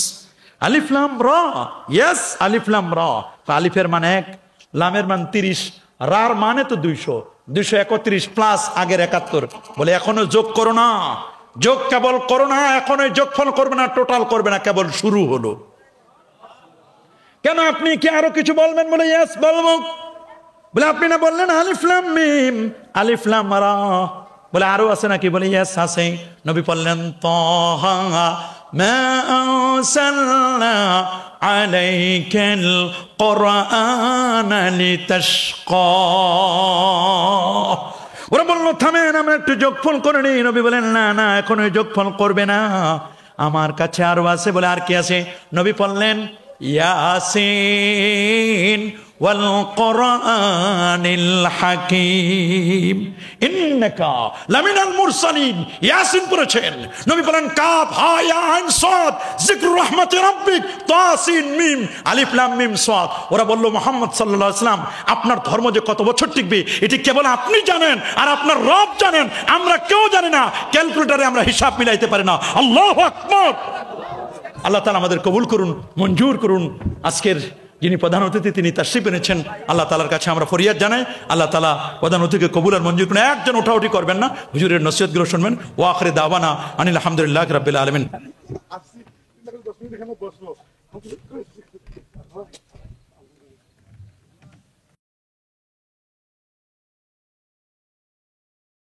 আলিফ লাম রা, ইয়েস আলিফ লাম রা। আলিফের মানে 1, লামের মান 30, রার মানে তো 200, 231 প্লাস আগের 71। বলে এখনো যোগ করো না, যোগ কেবল করো না, এখনো যোগফল করবে না, টোটাল করবে না, কেবল শুরু হলো। কেন আপনি কি আরো কিছু বলবেন? বলে ইয়েস বলবো। বলে আপনি না বললেন আলিফ লাম মিম আলিফ লাম রা, বলে আরো আছে নাকি? বলে ইয়েস আছে। নবী বললেন তাহা মা আরসালনা আলাইকাল কুরআনা লিতাশকা। ওরা বলল থামেন, আমরা একটু যোগফল করে নিই। নবী বলেন না না, এখন ওই যোগফল করবে না, আমার কাছে আরো আছে। বলে আর কি আছে? নবী বললেন ইয়াসিন ওয়াল কুরআনিল হাকিম ইন্নাকা লামিনাল মুরসালিন। ইয়াসিন পড়েছেন। নবী বলেন কাফ হা ইয়া আইন সাদ যিকরু রাহমাতি রাব্বিক তাসিন মিম আলিফ লাম মিম সাদ। ওরা বলল মুহাম্মদ সাল্লাল্লাহু আলাইহি ওয়াসাল্লাম, আপনার ধর্ম যে কত বছর টিকবে এটি কেবল আপনি জানেন আর আপনার রব জানেন, আমরা কেউ জানি না। ক্যালকুলেটরে আমরা হিসাব মিলাইতে পারি না। আল্লাহু আকবার। আল্লাহ তাআলা আমাদের কবুল করুন, মঞ্জুর করুন। আজকের যিনি প্রধান অতিথি তিনি তাশরিফ এনেছেন, আল্লাহ তাআলার কাছে আমরা ফরিয়াদ জানাই, আল্লাহ তাআলা প্রধান অতিথিকে কবুল আর মঞ্জুর করুন। একজন ওঠাউঠি করবেন না, হুজুরের নসিহতগুলো শুনবেন। ওয়া আখিরু দাওয়ানা আনিল হামদুলিল্লাহি রাব্বিল আলামিন।